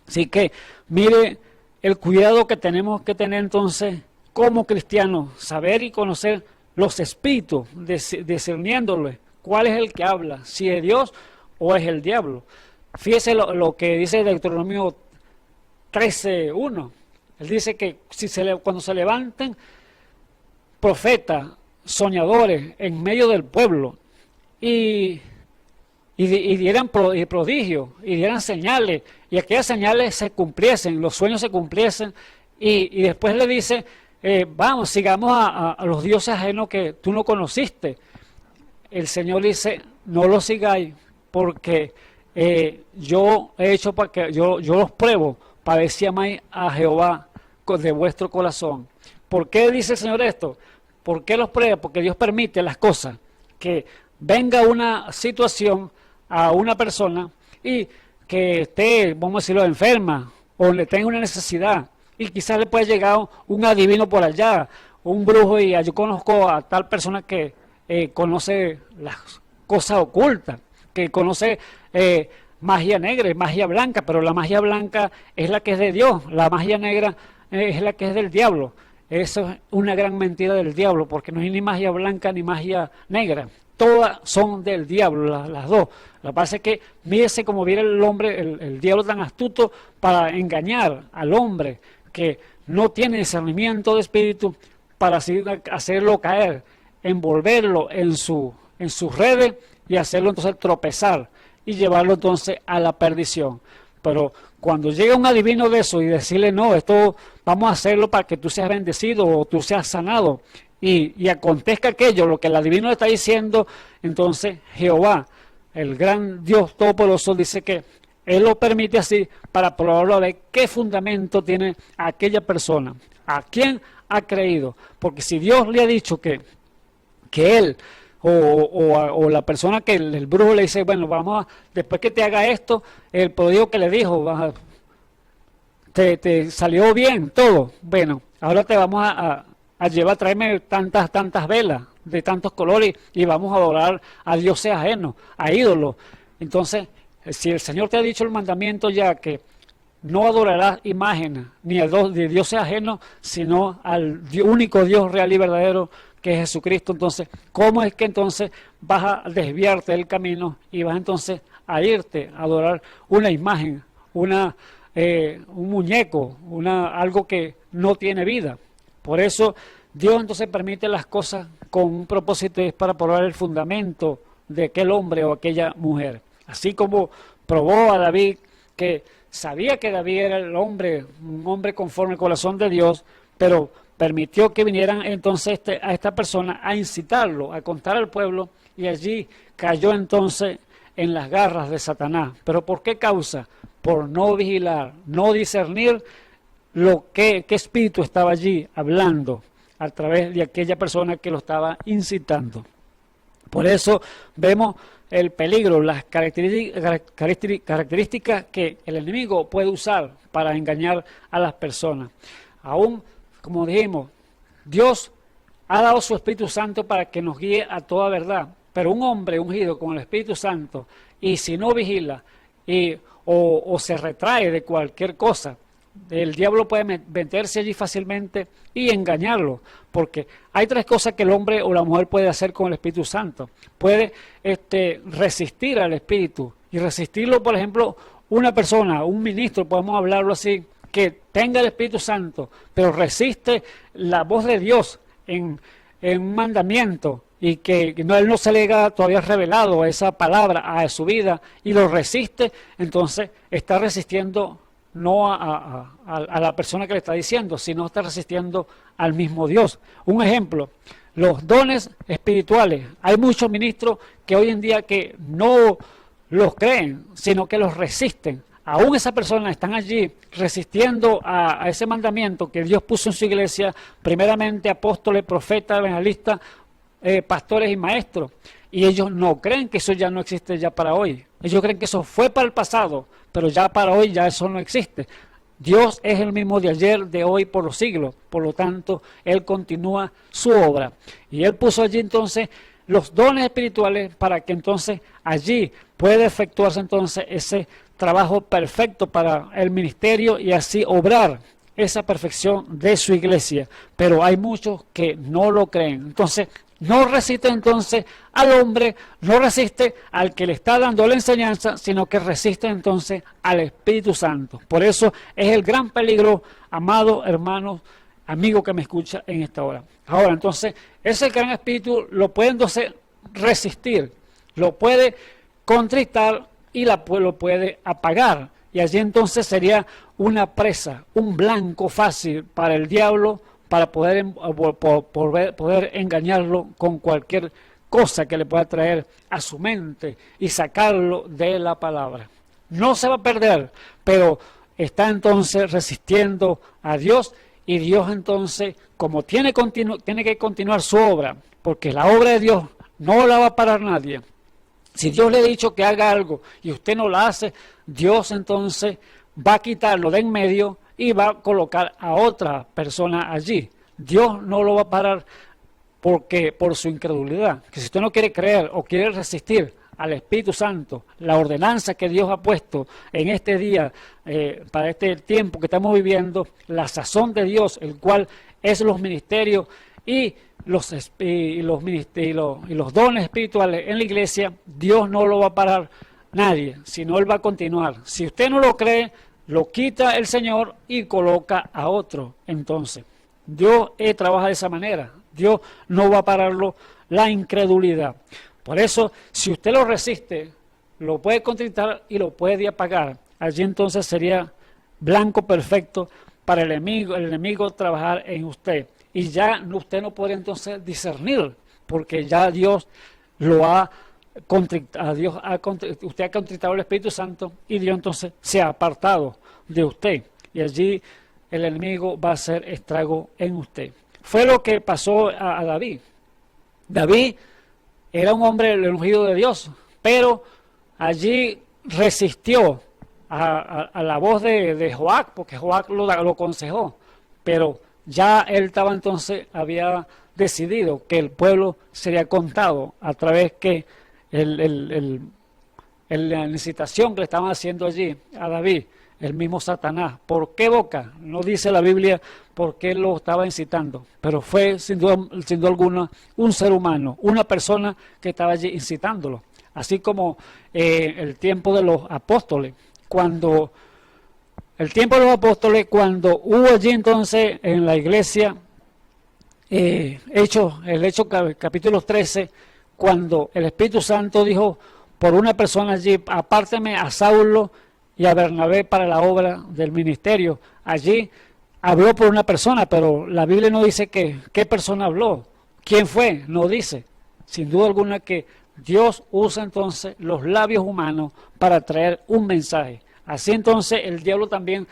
Así que mire el cuidado que tenemos que tener entonces como cristianos, saber y conocer los espíritus, discerniéndole cuál es el que habla, si es Dios o es el diablo. Fíjese lo que dice Deuteronomio 13:1. Él dice que cuando se levanten profetas, soñadores en medio del pueblo y dieran prodigios y dieran señales, y aquellas señales se cumpliesen, los sueños se cumpliesen, y después le dice, vamos, sigamos a los dioses ajenos que tú no conociste. El Señor dice, no los sigáis, porque yo he hecho para que yo los pruebo para ver si amáis a Jehová de vuestro corazón. ¿Por qué dice el Señor esto? ¿Por qué los prueba? Porque Dios permite las cosas, que venga una situación a una persona y que esté, vamos a decirlo, enferma o le tenga una necesidad, y quizás le puede llegar un adivino por allá, un brujo, y yo conozco a tal persona que conoce las cosas ocultas, que conoce magia negra y magia blanca, pero la magia blanca es la que es de Dios, la magia negra es la que es del diablo. Eso es una gran mentira del diablo, porque no hay ni magia blanca ni magia negra. Todas son del diablo, las dos. Lo que pasa es que mírese como viene el hombre, el diablo tan astuto para engañar al hombre que no tiene discernimiento de espíritu, para así hacerlo caer, envolverlo en sus redes y hacerlo entonces tropezar y llevarlo entonces a la perdición. Pero cuando llega un adivino de eso y decirle, no, esto vamos a hacerlo para que tú seas bendecido o tú seas sanado, y acontezca aquello, lo que el adivino le está diciendo, entonces Jehová, el gran Dios Todopoderoso, dice que Él lo permite así para probarlo a ver qué fundamento tiene aquella persona, a quién ha creído. Porque si Dios le ha dicho que Él o la persona que el brujo le dice, bueno, después que te haga esto, el prodigio que le dijo, te salió bien todo, bueno, ahora te vamos a llevar, tráeme tantas velas de tantos colores y vamos a adorar a dioses ajenos, a ídolos. Entonces, si el Señor te ha dicho el mandamiento ya que no adorarás imágenes ni a de dioses ajenos, sino al único Dios real y verdadero, que es Jesucristo, entonces, ¿cómo es que entonces vas a desviarte del camino y vas entonces a irte a adorar una imagen, un muñeco, algo que no tiene vida? Por eso Dios entonces permite las cosas con un propósito, y es para probar el fundamento de aquel hombre o aquella mujer. Así como probó a David, que sabía que David era un hombre conforme al corazón de Dios, pero permitió que vinieran entonces a esta persona a incitarlo, a contar al pueblo, y allí cayó entonces en las garras de Satanás. ¿Pero por qué causa? Por no vigilar, no discernir qué espíritu estaba allí hablando a través de aquella persona que lo estaba incitando. Por eso vemos el peligro, las características que el enemigo puede usar para engañar a las personas. Aún, como dijimos, Dios ha dado su Espíritu Santo para que nos guíe a toda verdad, pero un hombre ungido con el Espíritu Santo, y si no vigila o se retrae de cualquier cosa, el diablo puede meterse allí fácilmente y engañarlo, porque hay tres cosas que el hombre o la mujer puede hacer con el Espíritu Santo. Puede resistir al Espíritu, y resistirlo, por ejemplo, una persona, un ministro, podemos hablarlo así, que tenga el Espíritu Santo, pero resiste la voz de Dios en un mandamiento, y que él no se le haya todavía revelado esa palabra a su vida, y lo resiste, entonces está resistiendo no a la persona que le está diciendo, sino está resistiendo al mismo Dios. Un ejemplo, los dones espirituales. Hay muchos ministros que hoy en día que no los creen, sino que los resisten. Aún esas personas están allí resistiendo a ese mandamiento que Dios puso en su iglesia, primeramente apóstoles, profetas, evangelistas, pastores y maestros. Y ellos no creen que eso ya no existe ya para hoy. Ellos creen que eso fue para el pasado, pero ya para hoy ya eso no existe. Dios es el mismo de ayer, de hoy, por los siglos. Por lo tanto, Él continúa su obra. Y Él puso allí entonces los dones espirituales para que entonces allí pueda efectuarse entonces ese trabajo perfecto para el ministerio y así obrar esa perfección de su iglesia. Pero hay muchos que no lo creen. Entonces, no resiste entonces al hombre, no resiste al que le está dando la enseñanza, sino que resiste entonces al Espíritu Santo. Por eso es el gran peligro, amado hermano, amigo que me escucha en esta hora. Ahora, entonces, ese gran espíritu lo puede entonces resistir, lo puede contristar y lo puede apagar. Y allí entonces sería una presa, un blanco fácil para el diablo, para poder engañarlo con cualquier cosa que le pueda traer a su mente y sacarlo de la palabra. No se va a perder, pero está entonces resistiendo a Dios, y Dios entonces, como tiene que continuar su obra, porque la obra de Dios no la va a parar nadie. Si Dios le ha dicho que haga algo y usted no la hace, Dios entonces va a quitarlo de en medio y va a colocar a otra persona allí. Dios no lo va a parar por su incredulidad. Que si usted no quiere creer o quiere resistir al Espíritu Santo, la ordenanza que Dios ha puesto en este día, para este tiempo que estamos viviendo, la sazón de Dios, el cual es los ministerios y los dones espirituales en la iglesia, Dios no lo va a parar nadie, sino Él va a continuar. Si usted no lo cree, lo quita el Señor y coloca a otro. Entonces, Dios trabaja de esa manera. Dios no va a pararlo la incredulidad. Por eso, si usted lo resiste, lo puede contristar y lo puede apagar. Allí entonces sería blanco perfecto para el enemigo trabajar en usted. Y ya usted no podría entonces discernir, porque ya Dios lo ha contristado, usted ha contristado al Espíritu Santo y Dios entonces se ha apartado de usted. Y allí el enemigo va a hacer estrago en usted. Fue lo que pasó a David. David era un hombre el ungido de Dios, pero allí resistió a la voz de Joab, porque Joab lo aconsejó, pero ya él estaba entonces, había decidido que el pueblo sería contado a través que la incitación que le estaban haciendo allí a David, el mismo Satanás. ¿Por qué boca? No dice la Biblia por qué lo estaba incitando, pero fue sin duda alguna un ser humano, una persona que estaba allí incitándolo. Así como el tiempo de los apóstoles, cuando hubo allí entonces en la iglesia, capítulo 13, cuando el Espíritu Santo dijo por una persona allí, apárteme a Saulo y a Bernabé para la obra del ministerio. Allí habló por una persona, pero la Biblia no dice qué persona habló, quién fue, no dice. Sin duda alguna que Dios usa entonces los labios humanos para traer un mensaje. Así entonces el diablo también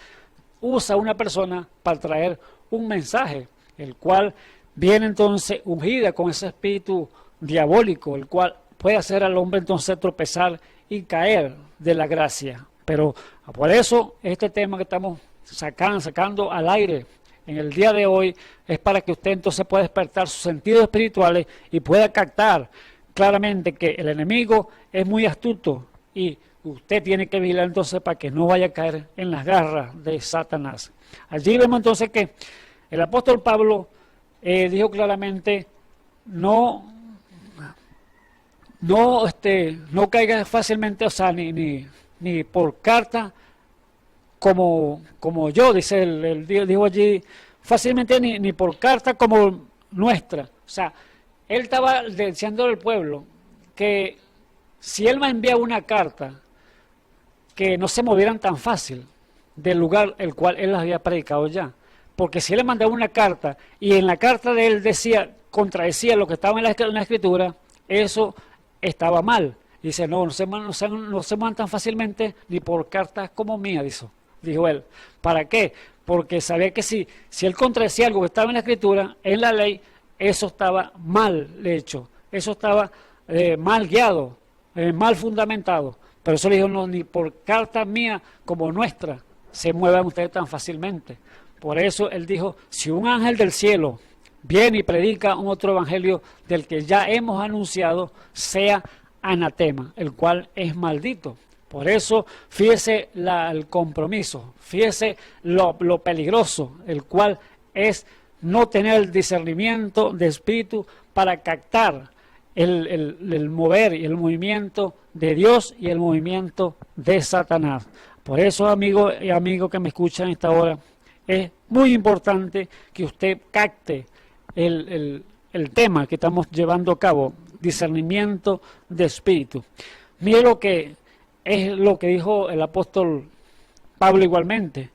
usa a una persona para traer un mensaje, el cual viene entonces ungida con ese espíritu diabólico, el cual puede hacer al hombre entonces tropezar y caer de la gracia. Pero por eso este tema que estamos sacando al aire en el día de hoy es para que usted entonces pueda despertar sus sentidos espirituales y pueda captar claramente que el enemigo es muy astuto y usted tiene que vigilar entonces para que no vaya a caer en las garras de Satanás. Allí vemos entonces que el apóstol Pablo dijo claramente, no caiga fácilmente, o sea, ni por carta como yo, dice él dijo allí, fácilmente ni por carta como nuestra. O sea, él estaba diciendo al pueblo que si él me enviaba una carta, que no se movieran tan fácil del lugar el cual él había predicado ya. Porque si él le mandaba una carta y en la carta de él contradecía lo que estaba en la escritura, eso estaba mal. Dice, no se muevan tan fácilmente ni por cartas como mía, dijo él. ¿Para qué? Porque sabía que si él contradecía algo que estaba en la escritura, en la ley, eso estaba mal hecho, eso estaba mal guiado, mal fundamentado. Pero eso le dijo, no, ni por carta mía como nuestra se muevan ustedes tan fácilmente. Por eso él dijo, si un ángel del cielo viene y predica un otro evangelio del que ya hemos anunciado, sea anatema, el cual es maldito. Por eso, fíjese el compromiso, fíjese lo peligroso, el cual es no tener el discernimiento de espíritu para captar el mover y el movimiento de Dios y el movimiento de Satanás. Por eso, amigo y amigo que me escuchan en esta hora, es muy importante que usted capte el tema que estamos llevando a cabo, discernimiento de espíritu. Mire lo que es lo que dijo el apóstol Pablo igualmente.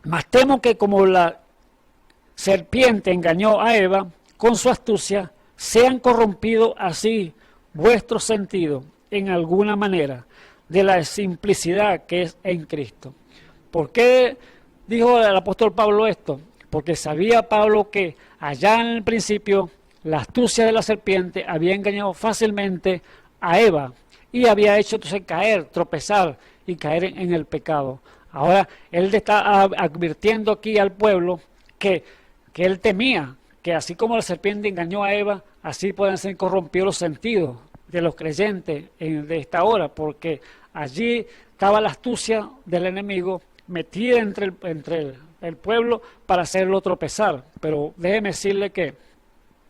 Mas temo que como la serpiente engañó a Eva con su astucia, sean corrompidos así vuestros sentidos en alguna manera de la simplicidad que es en Cristo. ¿Por qué dijo el apóstol Pablo esto? Porque sabía Pablo que allá en el principio la astucia de la serpiente había engañado fácilmente a Eva y había hecho entonces tropezar y caer en el pecado. Ahora él está advirtiendo aquí al pueblo que él temía que así como la serpiente engañó a Eva, así pueden ser corrompidos los sentidos de los creyentes de esta hora, porque allí estaba la astucia del enemigo metida entre el pueblo para hacerlo tropezar. Pero déjeme decirle que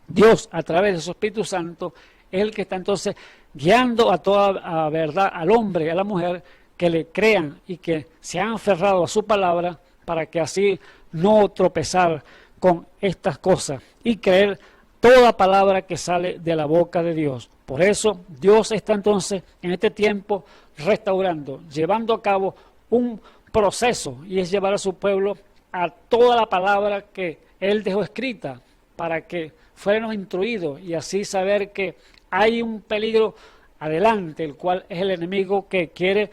Dios, a través de su Espíritu Santo, es el que está entonces guiando a toda verdad al hombre y a la mujer que le crean y que se han aferrado a su palabra para que así no tropezar con estas cosas y creer toda palabra que sale de la boca de Dios. Por eso Dios está entonces en este tiempo restaurando, llevando a cabo un proceso, y es llevar a su pueblo a toda la palabra que Él dejó escrita para que fuéramos instruidos y así saber que hay un peligro adelante, el cual es el enemigo que quiere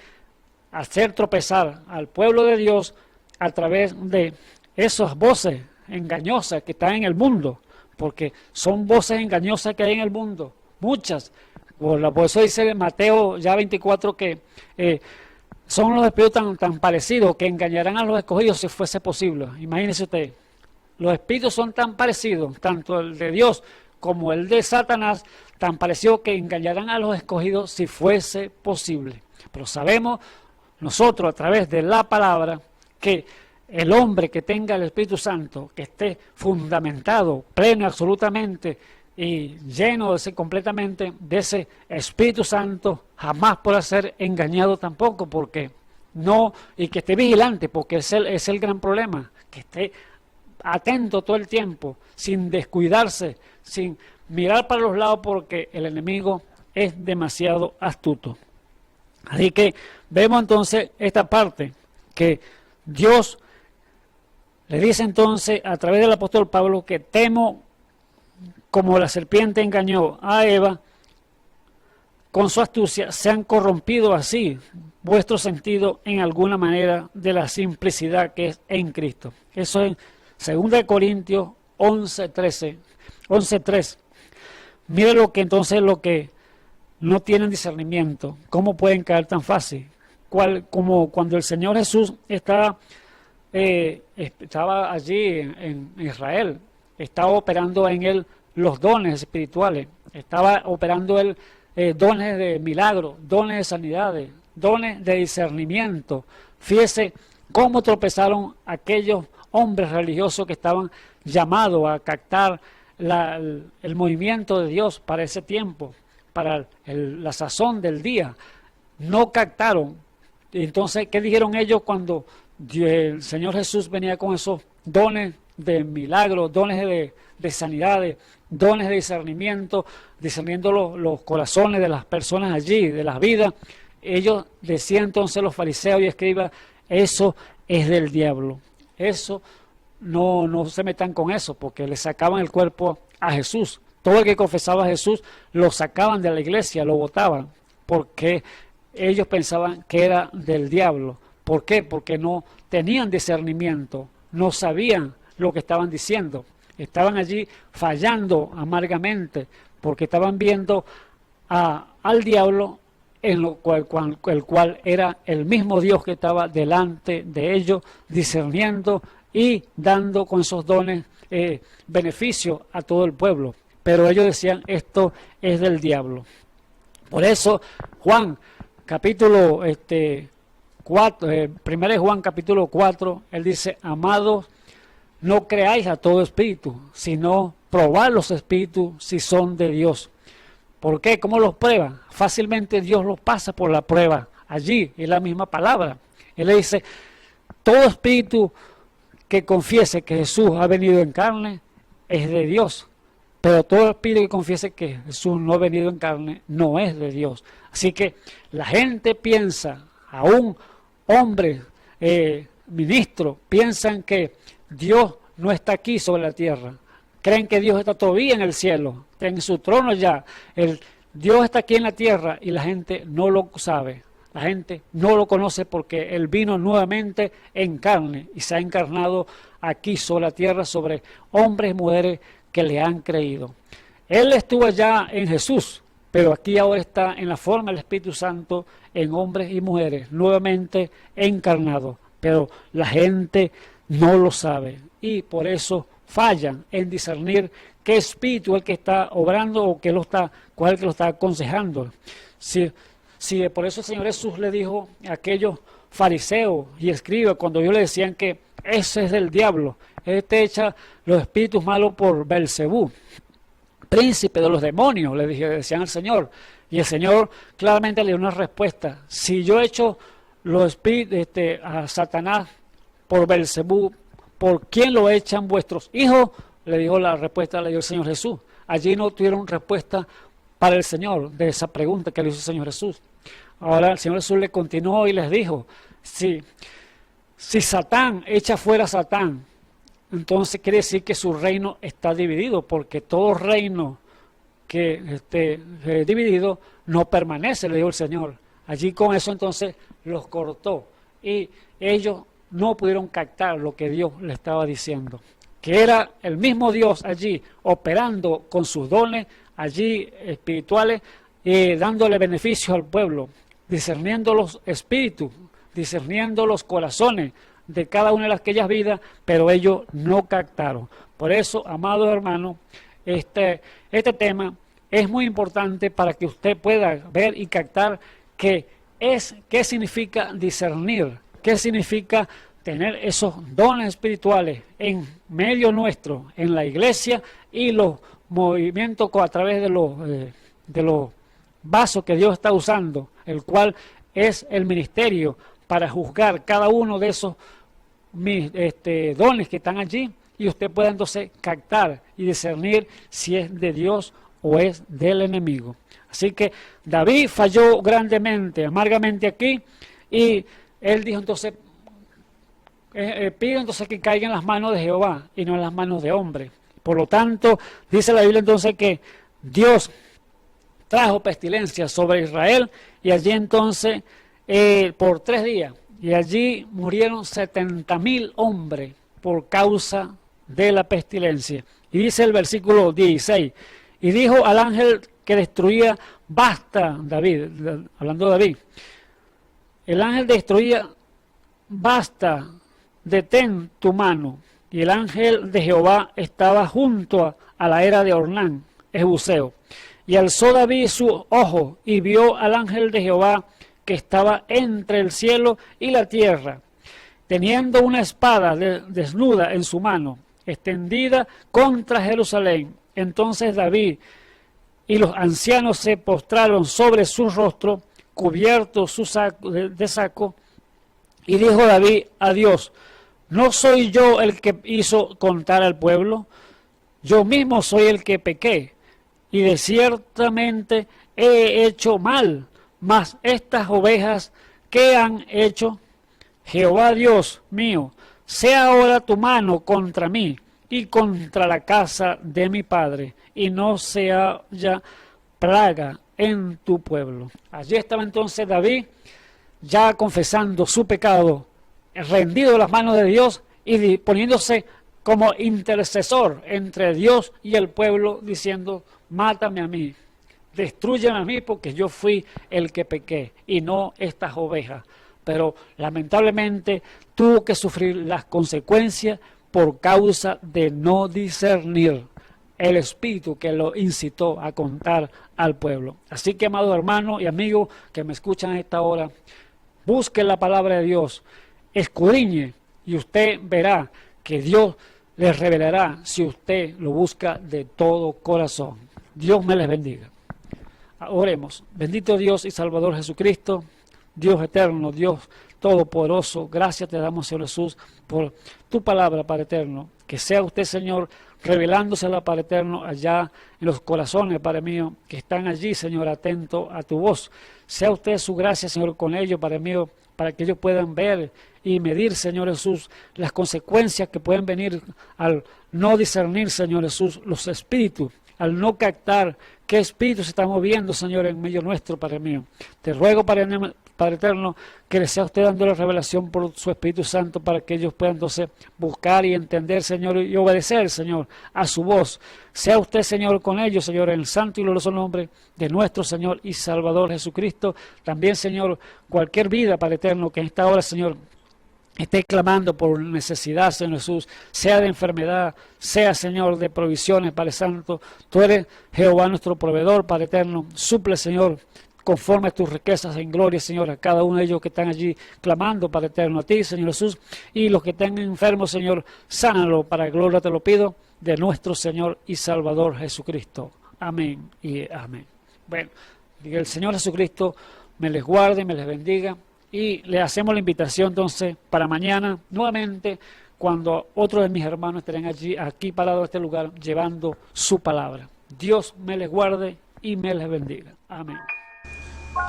hacer tropezar al pueblo de Dios a través de esas voces engañosas que están en el mundo, porque son voces engañosas que hay en el mundo, muchas. Por eso dice Mateo ya 24 que son los espíritus tan parecidos que engañarán a los escogidos si fuese posible. Imagínese usted, los espíritus son tan parecidos, tanto el de Dios como el de Satanás, tan parecidos que engañarán a los escogidos si fuese posible. Pero sabemos nosotros a través de la palabra que el hombre que tenga el Espíritu Santo, que esté fundamentado, pleno absolutamente y lleno completamente de ese Espíritu Santo, jamás podrá ser engañado tampoco, porque no, y que esté vigilante, porque es el gran problema, que esté atento todo el tiempo, sin descuidarse, sin mirar para los lados, porque el enemigo es demasiado astuto. Así que vemos entonces esta parte, que Dios Le dice entonces a través del apóstol Pablo que temo, como la serpiente engañó a Eva, con su astucia se han corrompido así vuestro sentido en alguna manera de la simplicidad que es en Cristo. Eso es 2 Corintios 11:3. Mire lo que entonces lo que no tienen discernimiento, cómo pueden caer tan fácil. Como cuando el Señor Jesús estaba allí en Israel, estaba operando en él los dones espirituales, estaba operando él dones de milagros, dones de sanidades, dones de discernimiento. Fíjese cómo tropezaron aquellos hombres religiosos que estaban llamados a captar el movimiento de Dios para ese tiempo, para la sazón del día. No captaron. Entonces, ¿qué dijeron ellos cuando el Señor Jesús venía con esos dones de milagros, dones de sanidades, dones de discernimiento, discerniendo los corazones de las personas allí, de las vidas? Ellos decían entonces, los fariseos y escribas, eso es del diablo. Eso no se metan con eso, porque le sacaban el cuerpo a Jesús. Todo el que confesaba a Jesús lo sacaban de la iglesia, lo botaban, porque ellos pensaban que era del diablo. ¿Por qué? Porque no tenían discernimiento, no sabían lo que estaban diciendo. Estaban allí fallando amargamente, porque estaban viendo al diablo, en el cual era el mismo Dios que estaba delante de ellos, discerniendo y dando con esos dones beneficio a todo el pueblo. Pero ellos decían, esto es del diablo. Por eso Juan capítulo 4, 1 Juan capítulo 4, él dice, amados, no creáis a todo espíritu, sino probad los espíritus si son de Dios. ¿Por qué? ¿Cómo los prueba? Fácilmente Dios los pasa por la prueba. Allí es la misma palabra. Él le dice, todo espíritu que confiese que Jesús ha venido en carne es de Dios. Pero todo espíritu que confiese que Jesús no ha venido en carne no es de Dios. Así que la gente piensa, aún hombres, ministros, piensan que Dios no está aquí sobre la tierra. Creen que Dios está todavía en el cielo, en su trono ya. Dios está aquí en la tierra y la gente no lo sabe. La gente no lo conoce porque Él vino nuevamente en carne y se ha encarnado aquí sobre la tierra, sobre hombres y mujeres que le han creído. Él estuvo allá en Jesús, pero aquí ahora está en la forma del Espíritu Santo en hombres y mujeres, nuevamente encarnados. Pero la gente no lo sabe y por eso fallan en discernir qué espíritu es el que está obrando o cuál es el que lo está aconsejando. Si por eso el Señor Jesús le dijo a aquellos fariseos y escribas, cuando ellos le decían que ese es del diablo, este echa los espíritus malos por Belcebú, príncipe de los demonios, le decían al Señor. Y el Señor claramente le dio una respuesta. Si yo echo los espíritus a Satanás por Belcebú, ¿por quién lo echan vuestros hijos? Le dijo la respuesta, le dio el Señor Jesús. Allí no tuvieron respuesta para el Señor de esa pregunta que le hizo el Señor Jesús. Ahora el Señor Jesús le continuó y les dijo, si Satán echa fuera a Satán, entonces quiere decir que su reino está dividido, porque todo reino que esté dividido no permanece, le dijo el Señor. Allí con eso entonces los cortó y ellos no pudieron captar lo que Dios le estaba diciendo, que era el mismo Dios allí operando con sus dones allí espirituales, dándole beneficio al pueblo, discerniendo los espíritus, discerniendo los corazones de cada una de aquellas vidas, pero ellos no captaron. Por eso, amados hermanos, este tema es muy importante para que usted pueda ver y captar qué significa discernir, qué significa tener esos dones espirituales en medio nuestro, en la iglesia, y los movimientos a través de los vasos que Dios está usando, el cual es el ministerio para juzgar cada uno de esos dones que están allí, y usted puede entonces captar y discernir si es de Dios o es del enemigo. Así que David falló grandemente, amargamente aquí, y él dijo entonces, pide entonces que caiga en las manos de Jehová y no en las manos de hombre. Por lo tanto, dice la Biblia entonces que Dios trajo pestilencia sobre Israel y allí entonces por 3 días, y allí murieron 70,000 hombres por causa de la pestilencia. Y dice el versículo 16, y dijo al ángel que destruía, basta, David, hablando de David, el ángel destruía, basta, detén tu mano. Y el ángel de Jehová estaba junto a la era de Ornán, Jebuseo. Y alzó David su ojo y vio al ángel de Jehová que estaba entre el cielo y la tierra, teniendo una espada desnuda en su mano, extendida contra Jerusalén. Entonces David y los ancianos se postraron sobre su rostro, cubiertos de saco, y dijo David a Dios, ¿no soy yo el que hizo contar al pueblo? Yo mismo soy el que pequé, y de ciertamente he hecho mal, mas estas ovejas, ¿qué han hecho? Jehová Dios mío, sea ahora tu mano contra mí y contra la casa de mi padre, y no sea ya plaga en tu pueblo. Allí estaba entonces David, ya confesando su pecado, rendido a las manos de Dios y poniéndose como intercesor entre Dios y el pueblo, diciendo, mátame a mí, destrúyeme a mí, porque yo fui el que pequé y no estas ovejas. Pero lamentablemente tuvo que sufrir las consecuencias por causa de no discernir el espíritu que lo incitó a contar al pueblo. Así que, amado hermano y amigo que me escuchan a esta hora, busque la palabra de Dios, escudriñe, y usted verá que Dios les revelará si usted lo busca de todo corazón. Dios me les bendiga. Oremos. Bendito Dios y Salvador Jesucristo, Dios eterno, Dios todopoderoso, gracias te damos, Señor Jesús, por tu palabra, Padre eterno. Que sea usted, Señor, revelándosela, Padre eterno, allá en los corazones, Padre mío, que están allí, Señor, atento a tu voz. Sea usted su gracia, Señor, con ellos, Padre mío, para que ellos puedan ver y medir, Señor Jesús, las consecuencias que pueden venir al no discernir, Señor Jesús, los espíritus, al no captar qué espíritu se está moviendo, Señor, en medio nuestro, Padre mío. Te ruego, Padre eterno, que le sea usted dando la revelación por su Espíritu Santo para que ellos puedan entonces buscar y entender, Señor, y obedecer, Señor, a su voz. Sea usted, Señor, con ellos, Señor, en el santo y glorioso nombre de nuestro Señor y Salvador Jesucristo. También, Señor, cualquier vida, Padre eterno, que en esta hora, Señor, esté clamando por necesidad, Señor Jesús, sea de enfermedad, sea, Señor, de provisiones, Padre Santo. Tú eres Jehová nuestro proveedor, Padre eterno. Suple, Señor, conforme a tus riquezas en gloria, Señor, a cada uno de ellos que están allí clamando, Padre eterno, a ti, Señor Jesús, y los que estén enfermos, Señor, sánalo, para gloria te lo pido, de nuestro Señor y Salvador Jesucristo. Amén y amén. Bueno, que el Señor Jesucristo me les guarde, me les bendiga, y le hacemos la invitación entonces para mañana, nuevamente, cuando otros de mis hermanos estarán allí, aquí parados en este lugar, llevando su palabra. Dios me les guarde y me les bendiga. Amén.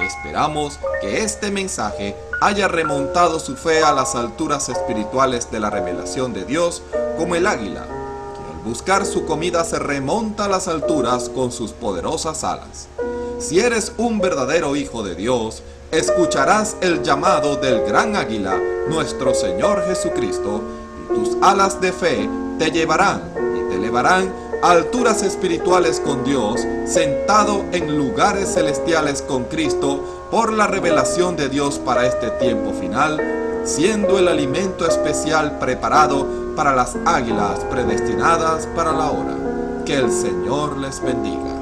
Esperamos que este mensaje haya remontado su fe a las alturas espirituales de la revelación de Dios, como el águila, que al buscar su comida se remonta a las alturas con sus poderosas alas. Si eres un verdadero hijo de Dios, escucharás el llamado del gran águila, nuestro Señor Jesucristo, y tus alas de fe te llevarán y te elevarán a alturas espirituales con Dios, sentado en lugares celestiales con Cristo, por la revelación de Dios para este tiempo final, siendo el alimento especial preparado para las águilas predestinadas para la hora. Que el Señor les bendiga.